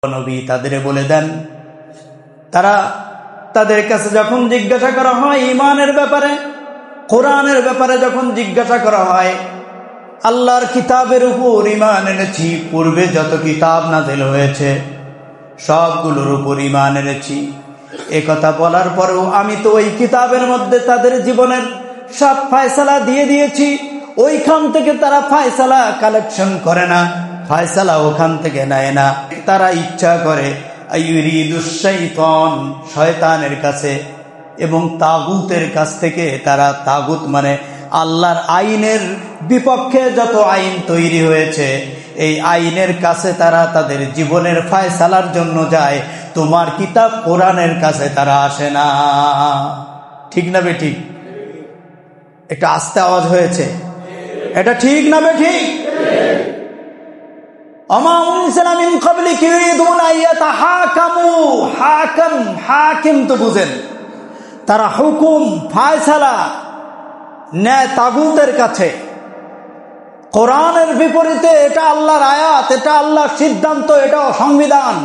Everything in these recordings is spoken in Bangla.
নবী তাদের বলে দেন, তারা তাদের কাছে যখন জিজ্ঞাসা করা হয় ঈমানের ব্যাপারে, কোরআনের ব্যাপারে যখন জিজ্ঞাসা করা হয়, আল্লাহর কিতাবের উপর ঈমান এনেছি, পূর্বে যত কিতাব নাযিল হয়েছে সবগুলোর উপর ঈমান এনেছি, এ কথা বলার পরেও আমি তো ওই কিতাবের মধ্যে তাদের জীবনের সব ফয়সালা দিয়ে দিয়েছি, ওইখান থেকে তারা ফয়সালা কালেকশন করে না, ফয়সালা ওখান থেকে নেয় না। তারা ইচ্ছা করে শাইতান, শয়তানের কাছে এবং তাগুতের কাছ থেকে, তারা তাগুত মানে আল্লাহর আইনের বিপক্ষে যত আইন তৈরি হয়েছে এই আইনের কাছে তারা তাদের জীবনের ফয়সালার জন্য যায়, তোমার কিতাব কোরআনের কাছে তারা আসে না। ঠিক না বেঠিক? একটা আস্তে আওয়াজ হয়েছে, এটা ঠিক না বেঠিক? হাকিম তো বুঝেন, তারা হুকুম ফায়সালা ন্যায় তাগুতের কাছে, কোরআনের বিপরীতে। এটা আল্লাহর আয়াত, এটা আল্লাহর সিদ্ধান্ত, এটা সংবিধান।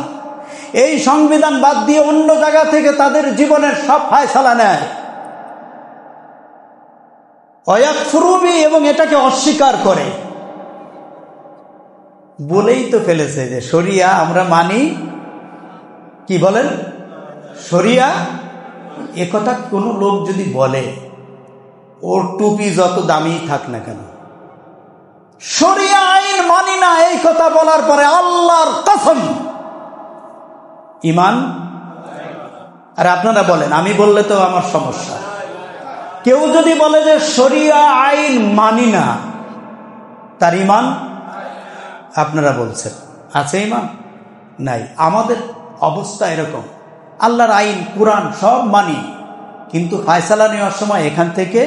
এই সংবিধান বাদ দিয়ে অন্য জায়গা থেকে তাদের জীবনের সব ফায়সালা নেয়, অয়াকফুরুবি, এবং এটাকে অস্বীকার করে। বলেই তো ফেলেছে যে শরিয়া আমরা মানি, কি বলেন শরিয়া। একথা কোনো লোক যদি বলে, ওর টুপি যত দামি থাক না কেন, শরিয়া আইন মানি না, এই কথা বলার পরে আল্লাহর কসম ঈমান। আর আপনারা বলেন, আমি বললে তো আমার সমস্যা। কেউ যদি বলে যে শরিয়া আইন মানি না, তার ঈমান? আপনারা বলছেন আছে ঈমান? নাই। আমাদের অবস্থা এরকম, আল্লাহর আইন কোরআন সব মানি, কিন্তু ফায়সালা নেওয়ার সময় এখান থেকে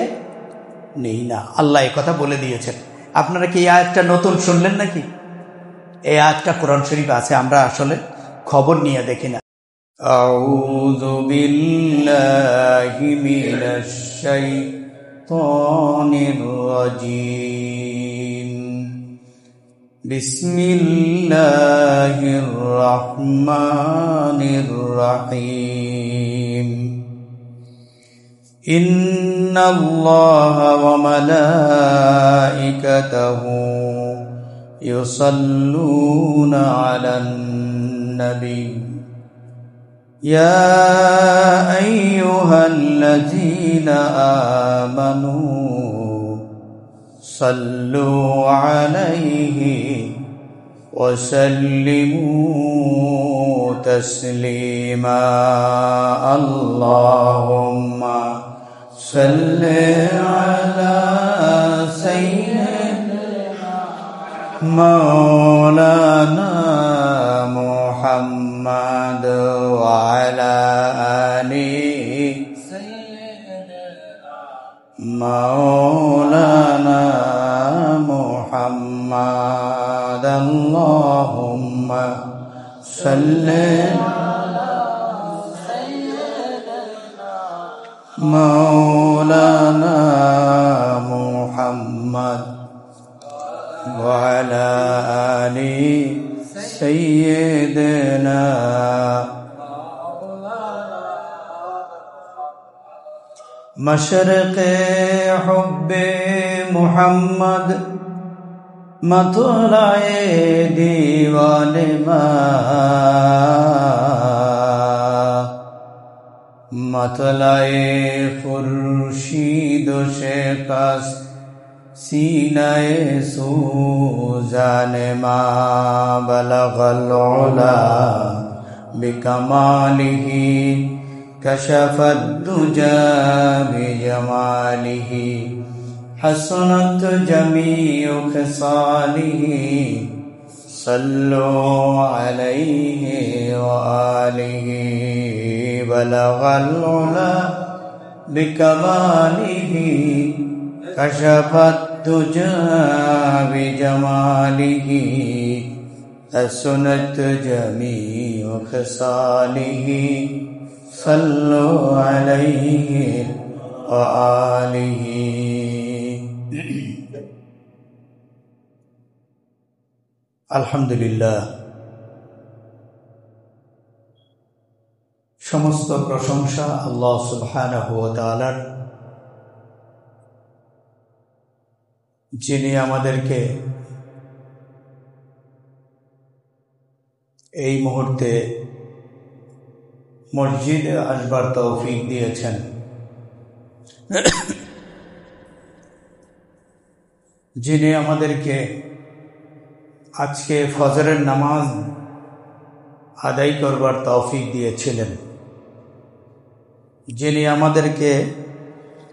নেই না। আল্লাহ এই কথা বলে দিয়েছেন। আপনারা কি এই আয়াতটা নতুন শুনলেন নাকি? এই আয়াতটা কোরআন শরীফে আছে, আমরা আসলে খবর নিয়ে দেখি না। আউযু বিল্লাহি মিনাশ শাইতানির রাজীম। বিসমিল্লাহির রহমানির রহিম। ইন্নাল্লাহা ওয়া মালাইকাতাহু ইউসাল্লুনা আলান নবী ইয়া আইয়ুহাল্লাযীনা আমানু সাল্লু আলাইহি ওয়া সাল্লিমু তাসলিমা। আল্লাহুম্মা সাল্লি আলা সাইয়্যিদিনা মাওলানা মুহাম্মাদ ওয়া আলা আলি মাওলানা মুহাম্মাদ। আল্লাহুম্মা সাল্লি আলা সাইয়্যিদিনা মাওলানা মুহাম্মাদ ওয়া আলা আলি সাইয়্যিদিনা। मशरक़े हुब्बे मुहम्मद मतलाए दीवाने मतलाए खुर्शीद शेकास सीनाए सूजाने मा बलगल उला बिकमालिही कशफत दुजा बिजमालिही हसनत जमीउ खसालिही सल्लु अलैहि व आलिहि बलगल उला बिकमालिही कशफत दुजा बिजमालिही हसनत जमीउ खसालिही सल्लु अलैहि व आलिहि। अल्हम्दुलिल्लाह। সমস্ত প্রশংসা আল্লাহ সুবহানাহু ওয়া তাআলার, যিনি আমাদেরকে এই মুহূর্তে মসজিদে আসবার তৌফিক দিয়েছেন। যিনি আমাদেরকে আজকে ফজরের নামাজ আদায় করবার তৌফিক দিয়েছিলেন, যিনি আমাদেরকে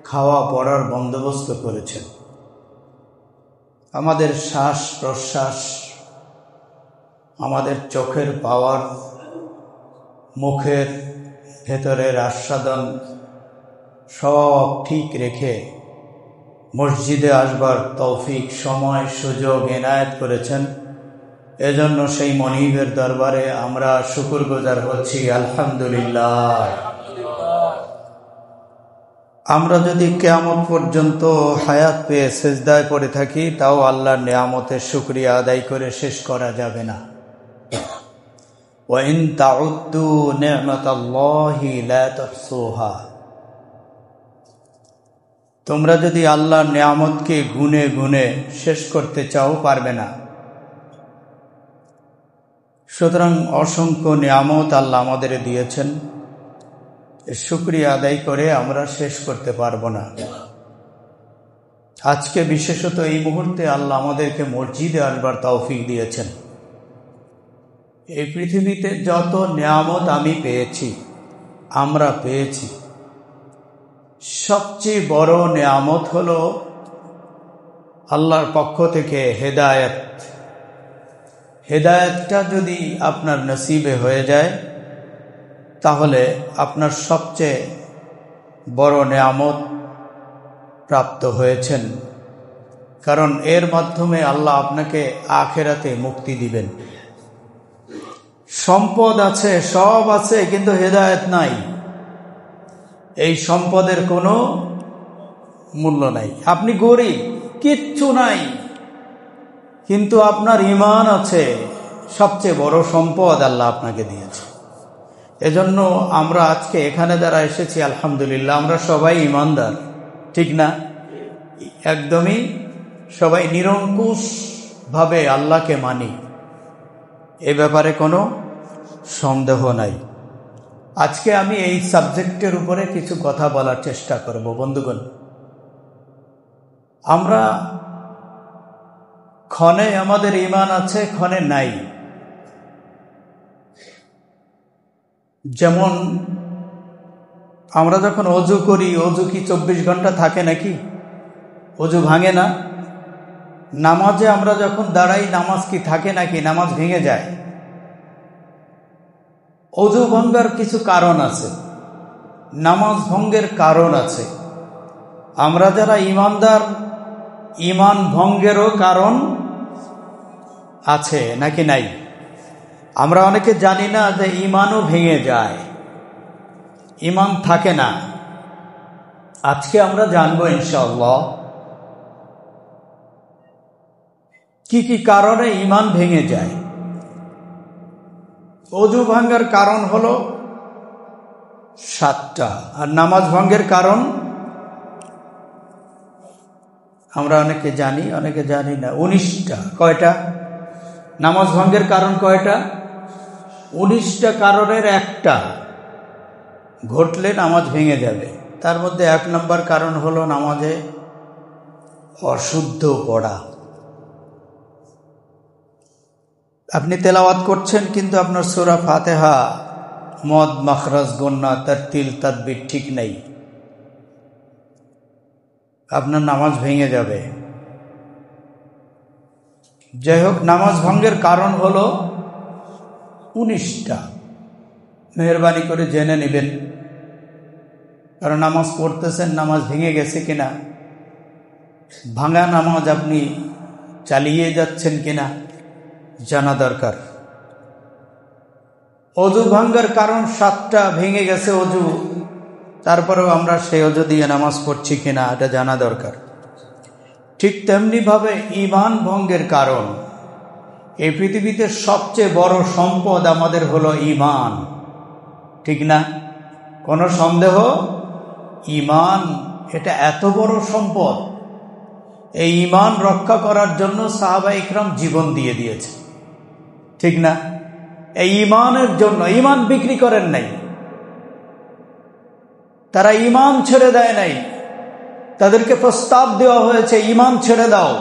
খাওয়া পড়ার বন্দোবস্ত করেছেন, আমাদের শ্বাস প্রশ্বাস, আমাদের চোখের পাওয়ার, মুখের ভেতরের আস্বাদন সব ঠিক রেখে মসজিদে আসবার তৌফিক, সময়, সুযোগ এনায়েত করেছেন। এজন্য সেই মনিবের দরবারে আমরা শুকরগুজার হচ্ছি, আলহামদুলিল্লাহ। আমরা যদি কিয়ামত পর্যন্ত হায়াত পেয়ে সেজদায় পড়ে থাকি, তাও আল্লাহর নেয়ামতের শুকরিয়া আদায় করে শেষ করা যাবে না। ওয়াইন তাউদ্দু নি'মাতাল্লাহি লা তুহসুহা, তোমরা যদি আল্লাহর নেয়ামতকে গুনে গুনে শেষ করতে চাও, পারবে না। সুতরাং অসংখ্য নেয়ামত আল্লাহ আমাদের দিয়েছেন, শুকরিয়া আদায় করে আমরা শেষ করতে পারবো না। আজকে বিশেষত এই মুহূর্তে আল্লাহ আমাদেরকে মসজিদে আসবার তৌফিক দিয়েছেন। এই পৃথিবীতে যত নেয়ামত আমি পেয়েছি, আমরা পেয়েছি, সবচেয়ে বড় নেয়ামত হলো আল্লাহর পক্ষ থেকে হেদায়েত। হেদায়েতটা যদি আপনার নসিবে হয়ে যায়, তাহলে আপনার সবচেয়ে বড় নেয়ামত প্রাপ্ত হয়েছেন। কারণ এর মাধ্যমে আল্লাহ আপনাকে আখিরাতে মুক্তি দিবেন। সম্পদ আছে, সব আছে, কিন্তু হেদায়েত নাই। এই সম্পদের কোনো মূল্য নাই। আপনি গরিব, কিচ্ছু নাই, কিন্তু আপনার ঈমান আছে, সবচেয়ে বড় সম্পদ আল্লাহ আপনাকে দিয়েছে। এজন্য আমরা আজকে এখানে যারা এসেছি, আলহামদুলিল্লাহ, আমরা সবাই ঈমানদার, ঠিক না? একদমই সবাই নিরঙ্কুশ ভাবে আল্লাহকে মানি, এ ব্যাপারে কোনো সন্দেহ নাই। আজকে আমি এই সাবজেক্টের উপরে কিছু কথা বলার চেষ্টা করব। বন্ধুগণ, আমরা ক্ষণে আমাদের ঈমান আছে, ক্ষণে নাই। যেমন আমরা যখন অজু করি, অজু কি 24 ঘন্টা থাকে নাকি? অজু ভাঙে না। নামাজে আমরা যখন দাঁড়াই, নামাজ কি থাকে নাকি? নামাজ ভেঙে যায়। অজু ভঙ্গার কিছু কারণ আছে, নামাজ ভঙ্গের কারণ আছে। আমরা যারা ঈমানদার, ঈমান ভঙ্গেরও কারণ আছে নাকি নাই? আমরা অনেকে জানি না যে ঈমানও ভেঙে যায়, ঈমান থাকে না। আজকে আমরা জানবো ইনশাআল্লাহ কি কি কারণে ঈমান ভেঙে যায়। অজু ভাঙ্গার কারণ হলো 7টা, আর নামাজ ভঙ্গের কারণ আমরা অনেকে জানি, অনেকে জানি না, 19টা। কয়টা? নামাজ ভঙ্গের কারণ কয়টা? 19টা কারণের একটা ঘটলে নামাজ ভেঙে যাবে। তার মধ্যে 1 নম্বর কারণ হলো নামাজে অশুদ্ধ পড়া। আপনি তেলাওয়াত করছেন, কিন্তু আপনার সূরা ফাতিহা মদ, মাখরাজ, গুন্না, তারতিল, তাদবির ঠিক নেই, আপনার নামাজ ভেঙে যাবে। যাই হোক, নামাজ ভঙ্গের কারণ হলো 19টা। মেহরবানি করে জেনে নেবেন, কারণ নামাজ পড়তেছেন, নামাজ ভেঙে গেছে কিনা, ভাঙা নামাজ আপনি চালিয়ে যাচ্ছেন কিনা জানা দরকার। অজু ভাঙ্গার কারণ 7টা, ভেঙে গেছে অজু, তারপরেও আমরা সেই অজু দিয়ে নামাজ পড়ছি কিনা এটা জানা দরকার। ঠিক তেমনি ভাবে ঈমান ভঙ্গের কারণ, এই পৃথিবীতে সবচেয়ে বড় সম্পদ আমাদের হলো ঈমান, ঠিক না? কোনো সন্দেহ, ঈমান এটা এত বড় সম্পদ, এই ঈমান রক্ষা করার জন্য সাহাবায়ে ইকরাম জীবন দিয়ে দিয়েছে, ঠিক না? এই ঈমানের জন্য, ঈমান বিক্রি করেন নাই, তারা ঈমান ছেড়ে দেয় নাই। তাদেরকে প্রস্তাব দেওয়া হয়েছে ঈমান ছেড়ে দাও,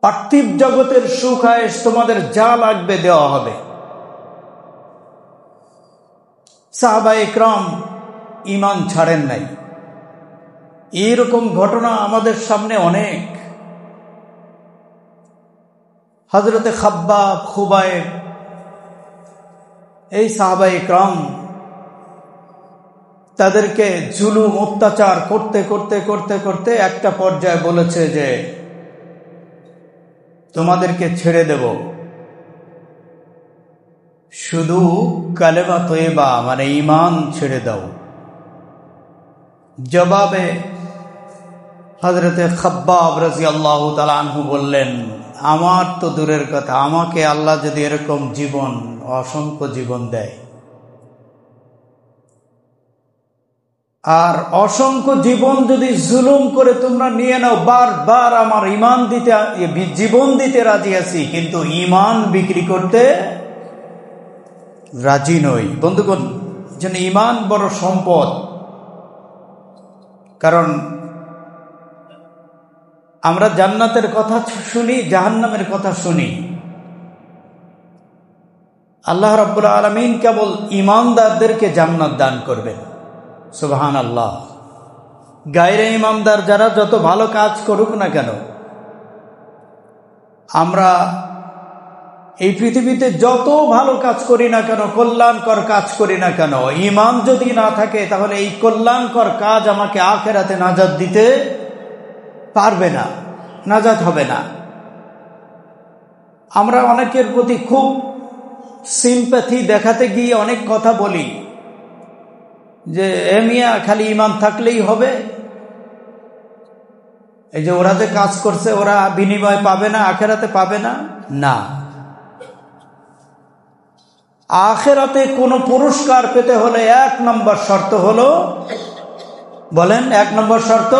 পার্থিব জগতের সুখ আয়েশ তোমাদের যা লাগবে দেওয়া হবে। সাহাবায়ে ইকরাম ঈমান ছাড়েন নাই। এইরকম ঘটনা আমাদের সামনে অনেক। হযরতে খাব্বাব, খুবাইব, এই সাহাবায়ে ইকরাম তাদেরকে জুলুম অত্যাচার করতে করতে করতে করতে একটা পর্যায়ে বলেছে যে তোমাদেরকে ছেড়ে দেব, শুধু কালেমা তয়্যিবা মানে ঈমান ছেড়ে দাও। জবাবে হযরতে খাব্বাব রাদিয়াল্লাহু তাআলা আনহু বললেন, আমার তো দূরের কথা, আমাকে আল্লাহ যদি এরকম জীবন, অসংখ্য জীবন দেয়, আর অসংখ্য জীবন যদি জুলুম করে তোমরা নিয়ে নাও, বারবার আমার ঈমান দিতে, জীবন দিতে রাজি আছি, কিন্তু ঈমান বিক্রি করতে রাজি নই। বন্ধুগণ, যেন ঈমান বড় সম্পদ। কারণ আমরা জান্নাতের কথা শুনি, জাহান্নামের কথা শুনি। আল্লাহ রাব্বুল আলামিন কেবল ঈমানদারদেরকে জান্নাত দান করবেন। সুবহানাল্লাহ। গায়রে ঈমানদার যারা যত ভালো কাজ করুক না কেন, আমরা এই পৃথিবীতে যত ভালো কাজ করি না কেন, কল্যাণকর কাজ করি না কেন, ঈমান যদি না থাকে তাহলে এই কল্যাণকর কাজ আমাকে আখিরাতে নাজাত দিতে পারবে না, নাজাত হবে না। আমরা অনেকের প্রতি খুব সিম্প্যাথি দেখাতে গিয়ে অনেক কথা বলি যে এ মিয়া খালি ঈমান থাকলেই হবে, এই যে ওরা যে কাজ করছে ওরা বিনিময় পাবে না, আখিরাতে পাবে না। না, আখিরাতে কোনো পুরস্কার পেতে হলে 1 নম্বর শর্ত হলো, বলেন 1 নম্বর শর্ত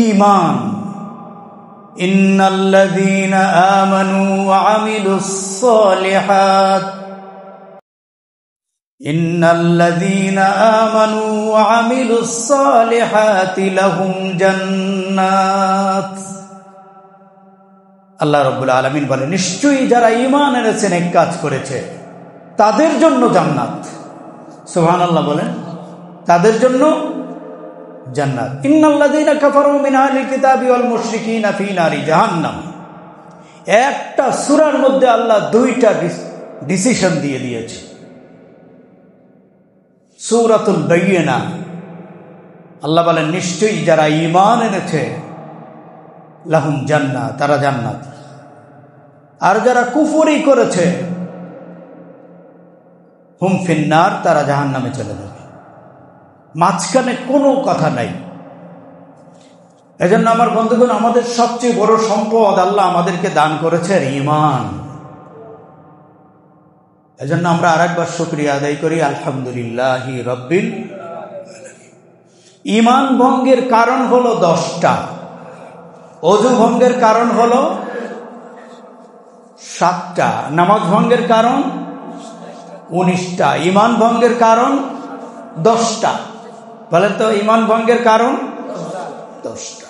ঈমান। ইন্নাল্লাযীনা আমানু ওয়া আমিলুস সালিহাত, ইন্নাল্লাযীনা আমানু ওয়া আমিলুস সালিহাতি লাহুম জান্নাত। আল্লাহ রাব্বুল আলামিন বলেন, নিশ্চয়ই যারা ঈমান এনেছে, নেক কাজ করেছে, তাদের জন্য জান্নাত। সুবহানাল্লাহ বলেন, তাদের জন্য জান্নাত। ইন্নাল্লাযীনা কাফারু মিন আহলিল কিতাবি ওয়াল মুশরিকিনা ফি নারি জাহান্নাম। একটা সূরার মধ্যে আল্লাহ 2টা ডিসিশন দিয়ে দিয়েছে। সূরাতুল বাইয়িনা আল্লাহ বলেন, নিশ্চয়ই যারা ঈমান এনেছে লাহুম জান্নাত, তারা জান্নাত। আর যারা কুফরি করেছে হুম ফিন্নার, তারা জাহান্নামে চলে যাবে। মাঝখানে কোনো কথা নাই। এজন্য আমার বন্ধুগণ, আমাদের সবচেয়ে বড় সম্পদ আল্লাহ আমাদেরকে দান করেছে ঈমান। এজন্য আমরা আরেকবার শুকরিয়া আদায় করি, আলহামদুলিল্লাহি রাব্বিল আলামিন। ঈমান ভঙ্গের কারণ হলো 10টা, ওযু ভঙ্গের কারণ হলো 7টা, নামাজ ভঙ্গের কারণ 19টা, ঈমান ভঙ্গের কারণ 10টা। বলেন তো, ঈমান ভঙ্গের কারণ 10টা।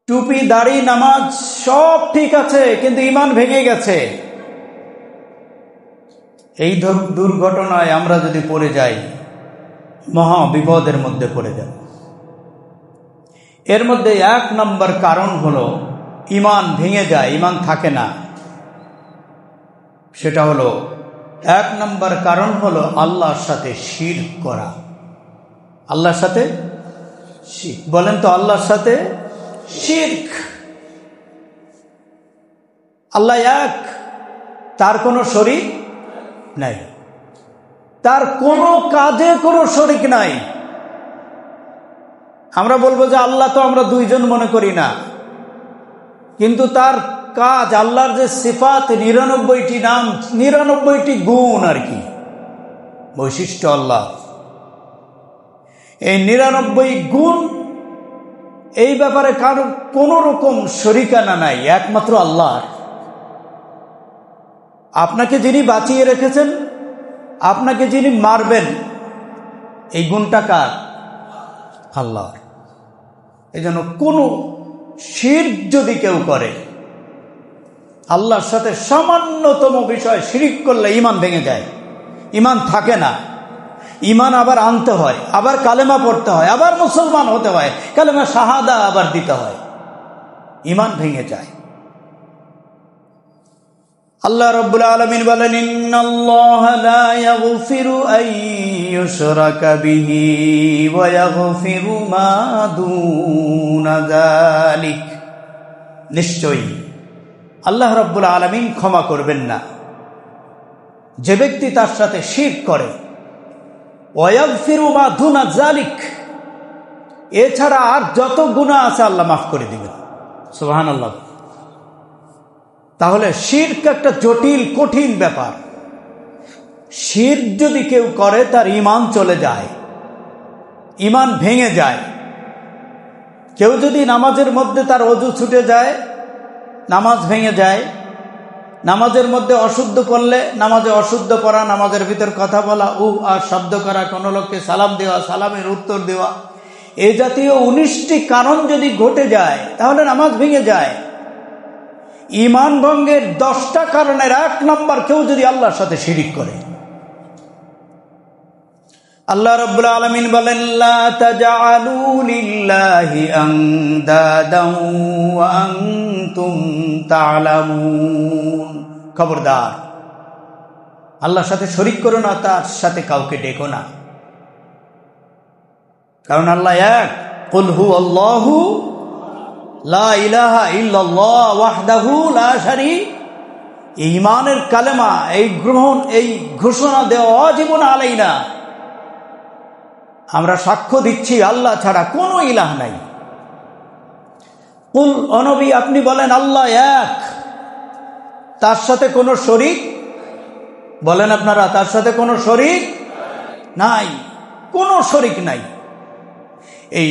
টুপি, দাড়ি, নামাজ সব ঠিক আছে, কিন্তু ঈমান ভেঙে গেছে। এই দুর্ঘটনায় আমরা যদি পড়ে যাই, মহা বিপদের মধ্যে পড়ে যাব। এর মধ্যে 1 নম্বর কারণ হলো ঈমান ভেঙে যায়, ঈমান থাকে না। সেটা হলো 1 নম্বর কারণ হলো আল্লাহর সাথে শিরক করা। আল্লাহর সাথে শিরক, বলেন তো, আল্লাহর সাথে শিরক। আল্লাহ এক, তার কোনো শরীক নাই, তার কোনো কাজে কোনো শরীক নাই। আমরা বলবো যে আল্লাহ তো আমরা 2 জন মনে করি না, কিন্তু তার কাজ, আল্লাহর যে সিফাত, 99টি নাম, 99টি গুণ আর কি বৈশিষ্ট্য আল্লাহ, এই 99 গুণ, এই ব্যাপারে কারো কোনো রকম শরিকানা নাই, একমাত্র আল্লাহ। আপনাকে যিনি বাঁচিয়ে রেখেছেন, আপনাকে যিনি মারবেন, এই গুণটা কার? আল্লাহর। এই জন্য কোনো শিরক যদি কেউ করে, আল্লাহর সাথে সামান্যতম বিষয় শিরিক করলে ঈমান ভেঙে যায়, ঈমান থাকে না। ঈমান আবার আনতে হয়, আবার কালেমা পড়তে হয়, আবার মুসলমান হতে হয়, কালেমা শাহাদা আবার দিতে হয়, ঈমান ভেঙে যায়। আল্লাহ রাব্বুল আলামিন বলেন, ইন্নাল্লাহা লা ইয়াগফিরু আন ইউশরাকা বিহি ওয়া ইয়াগফিরু মা দুনা যালিক। নিশ্চয়ই আল্লাহ রাব্বুল আলামিন ক্ষমা করবেন না যে ব্যক্তি তার সাথে শিরক করে, ওয়া ইয়াগফিরু মা দুনা যালিক, এছাড়া আর যত গুনাহ আছে আল্লাহ মাফ করে দিবেন। সুবহানাল্লাহ। তাহলে শিরক একটা জটিল কঠিন ব্যাপার। শিরক যদি কেউ করে তার ঈমান চলে যায়, ঈমান ভেঙে যায়। কেউ যদি নামাজের মধ্যে তার ওযু ছুটে যায়, নামাজ ভেঙে যায়। নামাজের মধ্যে অশুদ্ধ পড়লে, নামাজে অশুদ্ধ পড়া, নামাজের ভিতর কথা বলা, আর শব্দ করা, কোনো লোককে সালাম দেওয়া, সালামের উত্তর দেওয়া, এই জাতীয় 19টি কারণ যদি ঘটে যায় তাহলে নামাজ ভেঙে যায়। ঈমান ভঙ্গের 10টা কারণের 1 নম্বর, কেউ যদি আল্লাহর সাথে শিরিক করে। আল্লাহ রাব্বুল আলামিন বলেন, লা তাজআলু লিল্লাহি আনদাদান ওয়া আনতুম তা'লামুন। খবরদার, আল্লাহর সাথে শরিক করো না, তার সাথে কাউকে ডেকো না, কারণ আল্লাহ এক। কুল হুয়াল্লাহু লা ইলাহা ইল্লাল্লাহ ওয়াহদাহু লা শারীক। ঈমানের কালেমা, এই গ্রহণ, এই ঘোষণা দেওয়া ওয়াজিবুন আলাইনা। আমরা সাক্ষ্য দিচ্ছি আল্লাহ ছাড়া কোনো ইলাহ নাই। কুল, ও নবী আপনি বলেন আল্লাহ এক, তার সাথে কোনো শরীক, বলেন আপনারা, তার সাথে কোনো শরীক নাই, কোনো শরীক নাই। এই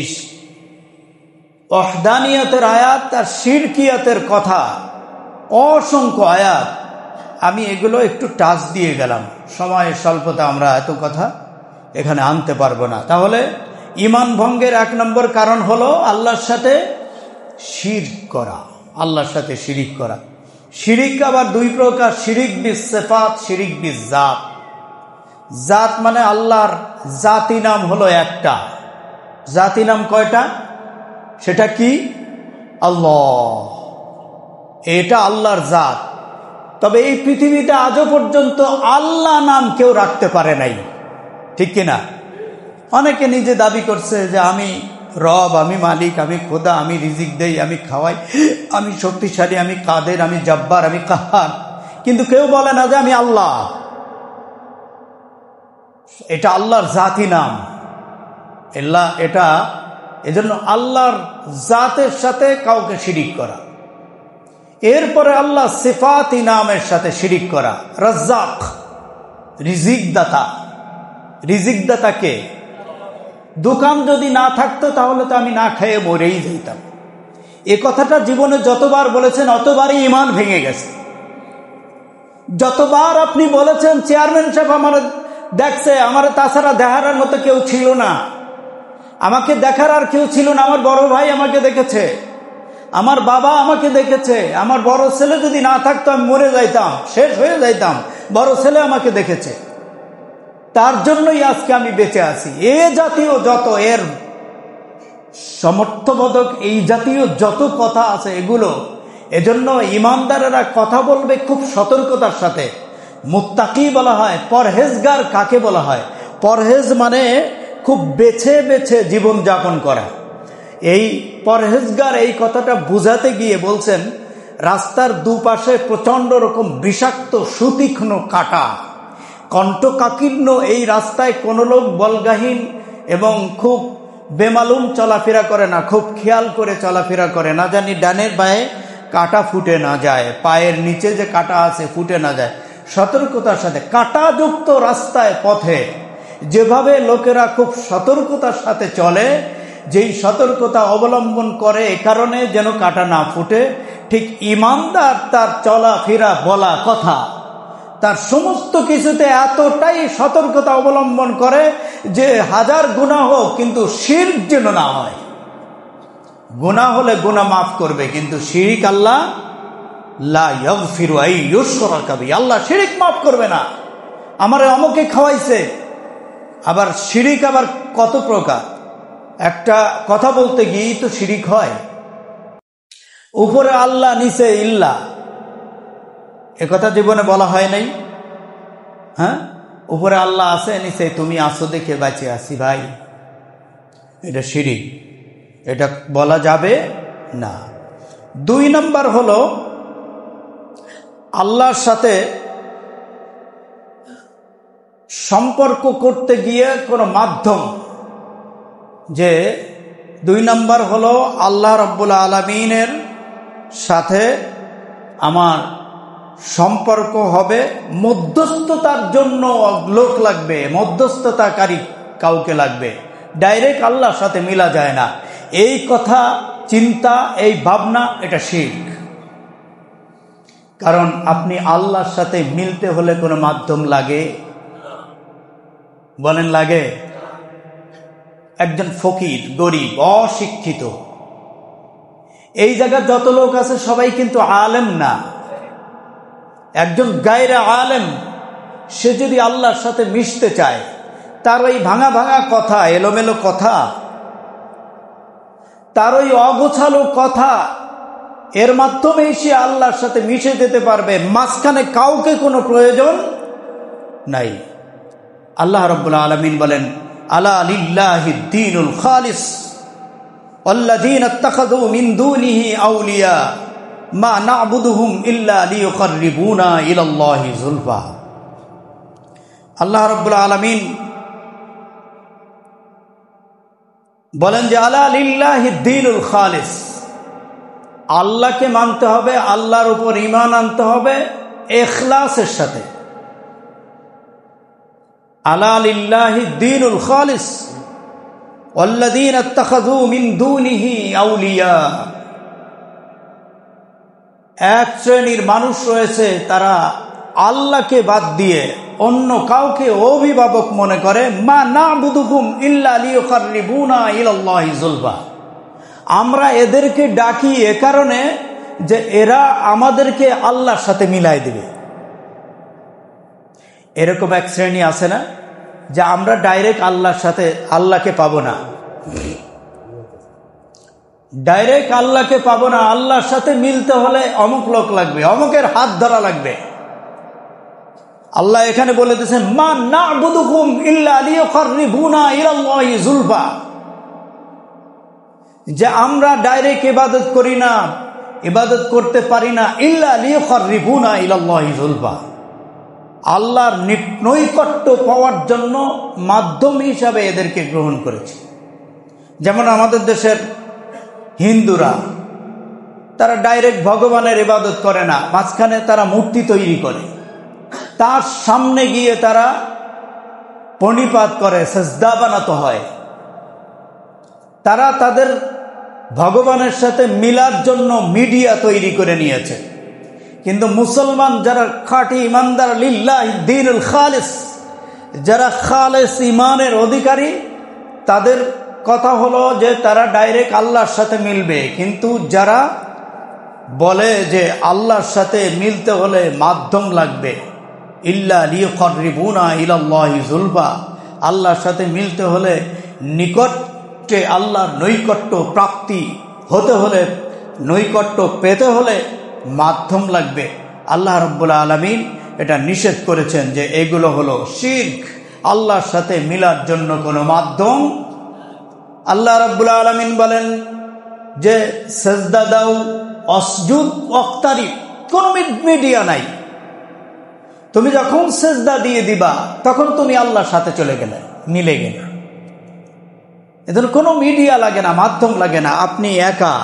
ওয়াহদানিয়তের আয়াত আর শিরকিয়াতের কথা অসংখ্য আয়াত, আমি এগুলো একটু টাচ দিয়ে গেলাম, সময়ের স্বল্পতা আমরা এত কথা এখানে আনতে পারবো না। তাহলে ঈমান ভঙ্গের 1 নম্বর কারণ হলো আল্লাহর সাথে শিরক করা, আল্লাহর সাথে শিরিক করা। শিরিক আবার 2 প্রকার, শিরিক বিস সিফাত, শিরিক বিস জাত। জাত মানে আল্লাহর জাতি নাম হলো একটা। জাতি নাম কয়টা? সেটা কি? আল্লাহ, এটা আল্লাহর জাত। তবে এই পৃথিবীতে আজও পর্যন্ত আল্লাহ নাম কেউ রাখতে পারে নাই, ঠিক কিনা? অনেকে নিজে দাবি করছে যে আমি রব, আমি মালিক, আমি খোদা, আমি রিজিক দেই, আমি খাওয়াই, আমি শক্তিশালী, আমি কাদের, আমি জব্বার, আমি কাহার, কিন্তু কেউ বলে না যে আমি আল্লাহ। এটা আল্লাহর জাতি নাম। এটা এজন্য আল্লাহর জাতের সাথে কাউকে শিরিক করা। এরপরে আল্লাহ সিফাতি নামের সাথে শিরিক করা। রাজ্জাক, রিজিক দাতা। রিজিক দাতা কে? দোকান যদি না থাকতো তাহলে তো আমি না খেয়ে মরেই যেতাম। এ কথাটা জীবনে যতবার বলেছেন অতবারই ঈমান ভেঙে গেছে। যতবার আপনি বলেছেন চেয়ারম্যান সাহেব আমার দেখছে, আমার তাছাড়া দেখার মতো কেউ ছিল না, আমাকে দেখার আর কেউ ছিল না, আমার বড় ভাই আমাকে দেখেছে, আমার বাবা আমাকে দেখেছে, আমার বড় ছেলে যদি না থাকতো আমি মরে যাইতাম, শেষ হয়ে যাইতাম, বড় ছেলে আমাকে দেখেছে, তার জন্যই আজকে আমি বেঁচে আছি। এ জাতীয় যত, এর সমর্থবোধক এই জাতীয় যত কথা আছে এগুলো, এজন্য ইমানদারেরা কথা বলবে খুব সতর্কতার সাথে। মুত্তাকি বলা হয়, পরহেজগার কাকে বলা হয়? পরহেজ মানে খুব বেছে বেছে জীবন যাপন করা। এই পরহেজগার, এই কথাটা বুঝাতে গিয়ে বলছেন রাস্তার দুপাশে প্রচন্ড রকম বিষাক্ত সুতীক্ষ্ণ কাটা, কণ্ঠকাকীর্ণ এই রাস্তায় কোনো লোক বলগাহীন এবং খুব বেমালুম চলাফেরা করে না, খুব খেয়াল করে চলাফেরা করে না, জানি ডানের বায়ে কাঁটা ফুটে না যায়, পায়ের নিচে যে কাঁটা আছে ফুটে না যায়। সতর্কতার সাথে কাঁটাযুক্ত রাস্তায় পথে যেভাবে লোকেরা খুব সতর্কতার সাথে চলে, যেই সতর্কতা অবলম্বন করে এ কারণে যেন কাঁটা না ফুটে, ঠিক ঈমানদার তার চলাফেরা বলা কথা তার সমস্ত কিছুতে এতটাই সতর্কতা অবলম্বন করে যে হাজার গুনাহ হোক কিন্তু শিরক যেন না হয়। গুনাহ হলে গুনাহ মাফ করবে, কিন্তু শিরক আল্লাহ লা ইয়াগফিরু আন ইউশরাকা বিহি, আল্লাহ শিরক মাফ করবে না। আমারে অমুকে খাওয়াইছে, আবার শিরক আবার কত প্রকার। একটা কথা বলতে গিয়েই তো শিরক হয়। উপরে আল্লাহ নিচে ইল্লাহ, এ কথা জীবনে বলা হয় নাই? হ্যাঁ, উপরে আল্লাহ আছে, নিচে তুমি আসো দেখে বেঁচে আছি। ভাই, এটা শিরক, এটা বলা যাবে না। 2 নম্বর হলো আল্লাহর সাথে সম্পর্ক করতে গিয়ে কোনো মাধ্যম, যে 2 নম্বর হলো আল্লাহ রাব্বুল আলামিনের সাথে আমার সম্পর্ক হবে, মধ্যস্থতার জন্য লোক লাগবে, মধ্যস্থতাকারী কাউকে লাগবে। ডাইরেক্ট আল্লাহর সাথে মিলা যায় না। এই কথা চিন্তা, এই ভাবনা, এটা শিরক। কারণ আপনি আল্লাহর সাথে মিলতে হলে কোনো মাধ্যম লাগে? বলেন লাগে? একজন ফকির, গরিব, অশিক্ষিত, এই জায়গায় যত লোক আছে সবাই কিন্তু আলেম না। একজন গায়রে আলেম, সে যদি আল্লাহর সাথে মিশতে চায়, তার ওই ভাঙা ভাঙা কথা, এলোমেলো কথা, তার ওই অগোছালো কথা, এর মাধ্যমেই সে আল্লাহর সাথে মিশে যেতে পারবে। মাঝখানে কাউকে কোনো প্রয়োজন নাই। আল্লাহ রাব্বুল আলামিন বলেন, আলা লিল্লাহিদ দীনুল খালিস ওয়াল্লাযীনা ইত্তাখাযু মিন দুনিহি আউলিয়া মা না'বুদুহুম ইল্লা লিয়ুকাররিবুনা ইলাল্লাহি যুলফা। আল্লাহ রাব্বুল আলামিন বলেন যে আলা লিল্লাহিদ দীনুল খালিস, আল্লাহকে মানতে হবে, আল্লাহর উপর ঈমান আনতে হবে ইখলাসের সাথে। আলা লিল্লাহিদ দীনুল খালিস ওয়াল্লাযীনা ইত্তাখাযু মিন দুনিহি আউলিয়া। এক শ্রেণীর মানুষ রয়েছে, তারা আল্লাহকে বাদ দিয়ে অন্য কাউকে অভিভাবক মনে করে। মা না'বুদুহুম ইল্লা লিয়ুকাররিবুনা ইলাল্লাহি যুলফা। আমরা এদেরকে ডাকি এ কারণে যে এরা আমাদেরকে আল্লাহর সাথে মিলাই দেবে। এরকম এক শ্রেণী আছে না, যে আমরা ডাইরেক্ট আল্লাহর সাথে, আল্লাহকে পাবো না, ডাইরেক্ট আল্লাহকে পাবো না, আল্লাহর সাথে মিলতে হলে অমুক লোক লাগবে, অমুকের হাত ধরা লাগবে। আল্লাহ এখানে বলে দিয়েছেন, মা না'বুদুহুম ইল্লা লিয়ুকাররিবুনা ইলাল্লাহি যুলফা, যে আমরা ডাইরেক্ট ইবাদত করি না, ইবাদত করতে পারি না, ইল্লা লিয়ুকাররিবুনা ইলাল্লাহি যুলফা, আল্লাহর নৈকট্য পাওয়ার জন্য মাধ্যম হিসাবে এদেরকে গ্রহণ করেছে। যেমন আমাদের দেশের হিন্দুরা, তারা ডাইরেক্ট ভগবানের ইবাদত করে না, মাঝখানে তারা মূর্তি তৈরি করে, তার সামনে গিয়ে তারা প্রণিপাত করে, সেজদা বানাতে হয়। তারা তাদের ভগবানের সাথে মিলার জন্য মিডিয়া তৈরি করে নিয়েছে। কিন্তু মুসলমান যারা খাঁটি ইমানদার, লিল্লাহিদ দীনুল খালিস, যারা খালেস ইমানের অধিকারী, তাদের কথা হলো যে তারা ডাইরেক্ট আল্লাহর সাথে মিলবে। কিন্তু যারা বলে যে আল্লাহর সাথে মিলতে হলে মাধ্যম লাগবে, ইল্লা লিয়ুকাররিবুনা ইলাল্লাহি যুলফা, আল্লাহর সাথে মিলতে হলে নিকটে আল্লাহর নৈকট্য প্রাপ্তি হতে হলে, নৈকট্য পেতে হলে মাধ্যম লাগবে। আল্লাহ রাব্বুল আলামিন এটা নিষেধ করেছেন যে এগুলো হলো শিরক, আল্লাহর সাথে মিলার জন্য কোনো মাধ্যম। আল্লাহ রাব্বুল আলামিন বলেন যে সেজদা দাও, অসজুদ ওয়াক্তারিব, কোনো মিডিয়া নাই। তুমি যখন সেজদা দিয়ে দিবা তখন তুমি আল্লাহর সাথে চলে গেলে, মিলে গেলে। এদের কোনো মিডিয়া লাগে না, মাধ্যম লাগে না, আপনি একা।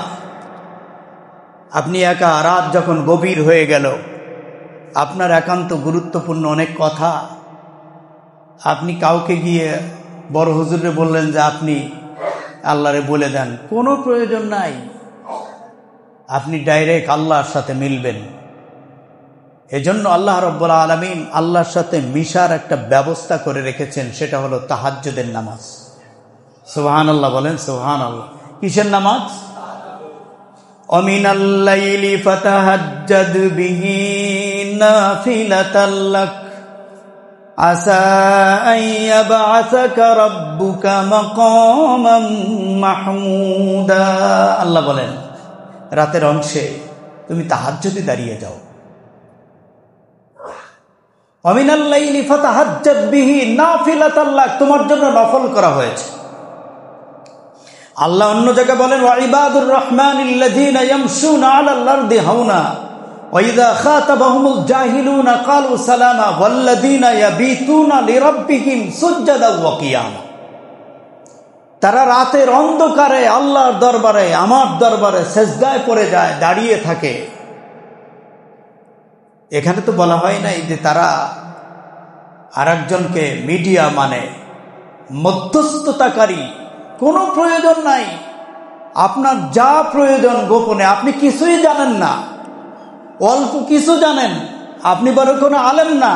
আপনি একা, রাত যখন গভীর হয়ে গেল, আপনার একান্ত গুরুত্বপূর্ণ অনেক কথা, আপনি কাউকে গিয়ে বড় হুজুরে বললেন যে আপনি আল্লাহরে বলে দেন, কোনো প্রয়োজন নাই। আপনি ডাইরেক্ট আল্লাহর সাথে মিলবেন। এজন্য আল্লাহ রাব্বুল আলামিন আল্লাহর সাথে মিশার একটা ব্যবস্থা করে রেখেছেন, সেটা হলো তাহাজ্জুদের নামাজ। সুবহানাল্লাহ বলেন, সুবহানাল্লাহ। কিসের নামাজ? অমিনাল লাইলি ফাতাহাজ্জাদ বিহি নাফিলাতাল লাক আসা আন ইয়াবআসাকা রাব্বুকা মাকামান মাহমুদা। আল্লাহ বলেন, রাতের অংশে তুমি তাহাজ্জুদে দাঁড়িয়ে যাও। অমিনাল লাইলি ফাতাহাজ্জাদ বিহি নাফিলাতাল লাক, তোমার জন্য নফল করা হয়েছে। আল্লাহ অন্য জায়গায় বলেন, ওয়া ইবাদুর রহমানিল্লাযীনা ইয়ামশুনা আলাল আরদি হাওনা ওয়া ইযা খাতাবাহুমুল জাহিলুনা ক্বালু সালামা ওয়াল্লাযীনা ইয়াবিতুনা লিরাব্বিহিম সুজদাও ওয়া কিয়ামা। তারা রাতের অন্ধকারে আল্লাহর দরবারে, আমার দরবারে সেজদায় পড়ে যায়, দাঁড়িয়ে থাকে। এখানে তো বলা হয় নাই যে তারা আরেকজনকে মিডিয়া মানে মধ্যস্থতাকারী, কোনো প্রয়োজন নাই। আপনার যা প্রয়োজন গোপনে, আপনি কিছুই জানেন না, অল্প কিছু জানেন, আপনি বড় কোনো আলেম না।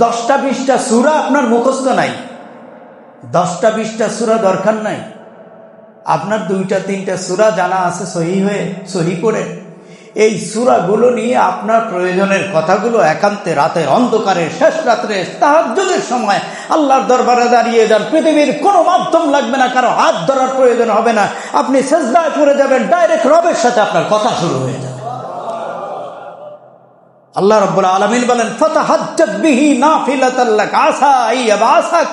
10টা 20টা সূরা আপনার মুখস্থ নাই, 10টা 20টা সূরা দরকার নাই। আপনার 2টা 3টা সূরা জানা আছে সহি করে। এই সূরাগুলো নিয়ে আপনার প্রয়োজনের কথাগুলো একান্তে রাতের অন্ধকারে, শেষ রাত্রে তাহাজ্জুদের সময় আল্লাহর দরবারে দাঁড়িয়ে যান। পৃথিবীর কোনো মাধ্যম লাগবে না, কারো হাত ধরার প্রয়োজন হবে না। আপনি সিজদায় পড়ে যাবেন, ডাইরেক্ট রবের সাথে আপনার কথা শুরু হয়ে যাবে। আল্লাহ রাব্বুল আলামিন বলেন, ফাতাহাজ্জাদ বিহি নাফিলাতাল লাক আসা আইয়াবাসাক,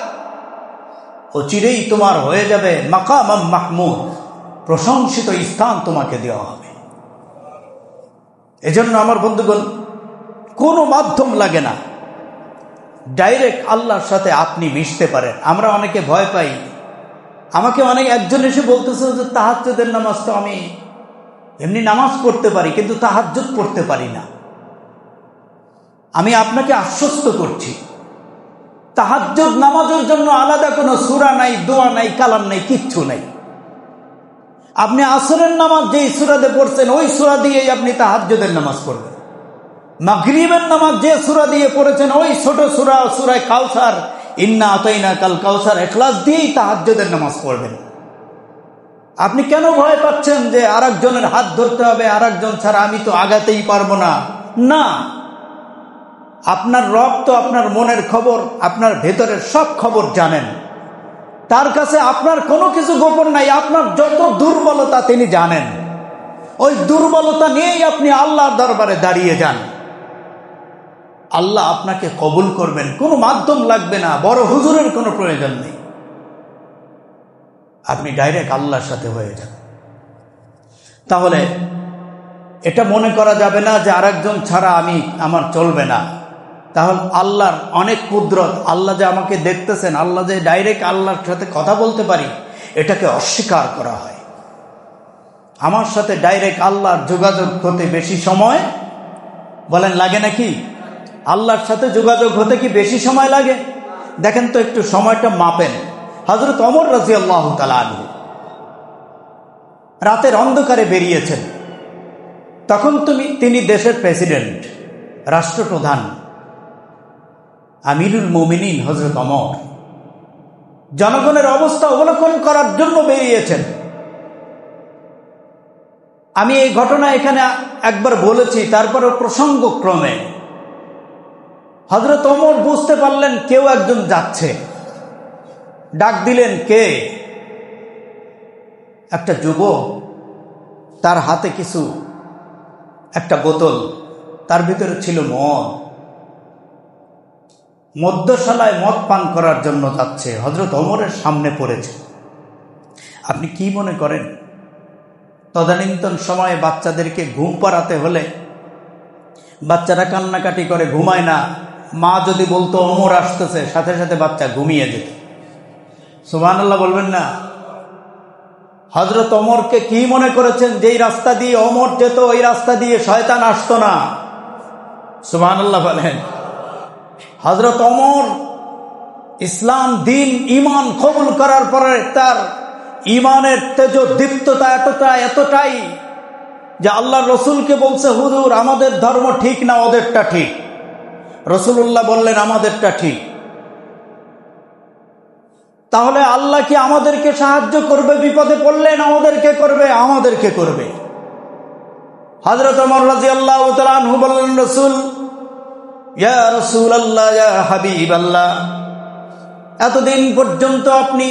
অচিরেই তোমার হয়ে যাবে মাকামাম মাহমুদ, প্রশংসিত স্থান তোমাকে দেওয়া হবে। এজন্য আমার বন্ধুগণ, কোনো মাধ্যম লাগে না, ডাইরেক্ট আল্লাহর সাথে আপনি মিশতে পারেন। আমরা অনেকে ভয় পাই। আমাকে একজন এসে বলতেছে যে তাহাজ্জুদের নামাজ তো আমি এমনি নামাজ পড়তে পারি, কিন্তু তাহাজ্জুদ পড়তে পারি না। আমি আপনাকে আশ্বস্ত করছি, তাহাজ্জুদ নামাজের জন্য আলাদা কোনো সূরা নাই, দোয়া নাই, কালাম নাই, কিচ্ছু নাই। আপনি আসরের নামাজ যেই সূরাতে পড়ছেন, ওই সূরা দিয়েই আপনি তাহাজ্জুদের নামাজ পড়বেন। মাগরিবের নামাজ যে সূরা দিয়ে পড়েছেন, ওই ছোট সূরা, সূরা কাউসার, ইন্না আতাইনাকাল কাউসার, ইখলাস দিয়েই তাহাজ্জুদের নামাজ পড়বেন। আপনি কেন ভয় পাচ্ছেন যে আরেকজনের হাত ধরতে হবে, আরেকজন ছাড়া আমি তো আগাতেই পারবো না? না, আপনার রব তো আপনার মনের খবর, আপনার ভেতরের সব খবর জানেন। তার কাছে আপনার কোনো কিছু গোপন নাই। আপনার যত দুর্বলতা তিনি জানেন। ওই দুর্বলতা নিয়েই আপনি আল্লাহর দরবারে দাঁড়িয়ে যান, আল্লাহ আপনাকে কবুল করবেন। কোনো মাধ্যম লাগবে না, বড় হুজুরের কোনো প্রয়োজন নেই। আপনি ডাইরেক্ট আল্লাহর সাথে হয়ে যান। তাহলে এটা মনে করা যাবে না যে আরেকজন ছাড়া আমার চলবে না। তাহলে আল্লাহর অনেক কুদরত, আল্লাহ যে আমাকে দেখতেছেন, আল্লাহ যে ডাইরেক্ট আল্লাহর সাথে কথা বলতে পারি, এটাকে অস্বীকার করা হয়। আমার সাথে ডাইরেক্ট আল্লাহর যোগাযোগ হতে বেশি সময় বলেন লাগে নাকি? আল্লাহর সাথে যোগাযোগ হতে কি বেশি সময় লাগে? দেখেন তো, একটু সময়টা মাপেন। হযরত ওমর রাদিয়াল্লাহু তাআলা আনহু রাতের অন্ধকারে বেরিয়েছেন। তখন তিনি দেশের প্রেসিডেন্ট, রাষ্ট্রপ্রধান, আমিরুল মুমিনিন হযরত ওমর জনগণের অবস্থা অবলোকন করার জন্য বেরিয়েছেন। আমি এই ঘটনা এখানে একবার বলেছি, তারপরে প্রসঙ্গক্রমে হযরত ওমর বুঝতে পারলেন কেউ একজন যাচ্ছে। ডাক দিলেন, কে? একটা যুবক, তার হাতে একটা বোতল, তার ভিতরে ছিল মদ। মদ্যশালায় মদ পান করার জন্য যাচ্ছে, হযরত ওমরের সামনে পড়েছে। আপনি কি মনে করেন তদানীন্তন সময়ে বাচ্চাদেরকে ঘুম পাড়াতে হলে বাচ্চারা কান্নাকাটি করে, ঘুমায় না, মা যদি বলতো ওমর আসতেছে, সাথে সাথে বাচ্চা ঘুমিয়ে যেত। সুবহানাল্লাহ বলবেন না? হযরত ওমরকে কি মনে করেছেন? যেই রাস্তা দিয়ে ওমর যেত ওই রাস্তা দিয়ে শয়তান আসতো না। সুবহানাল্লাহ বলেন। হযরত ওমর ইসলাম দিন ঈমান কবুল করার পরে তার ঈমানের তেজদীপ্ততা এতটাই যে আল্লাহ রসুলকে বলছে, হুজুর আমাদের ধর্ম ঠিক না ওদেরটা ঠিক। রাসূলুল্লাহ বললেন আমাদেরটা ঠিক। তাহলে আল্লাহ কি আমাদেরকে সাহায্য করবে বিপদে পড়লে, না আমাদেরকে করবে? আমাদেরকে করবে। হযরত ওমর রাদিয়াল্লাহু তাআলা আনহু বললেন, রাসূল, ইয়া রাসূলুল্লাহ, ইয়া হাবিবাল্লাহ, এতদিন পর্যন্ত আপনি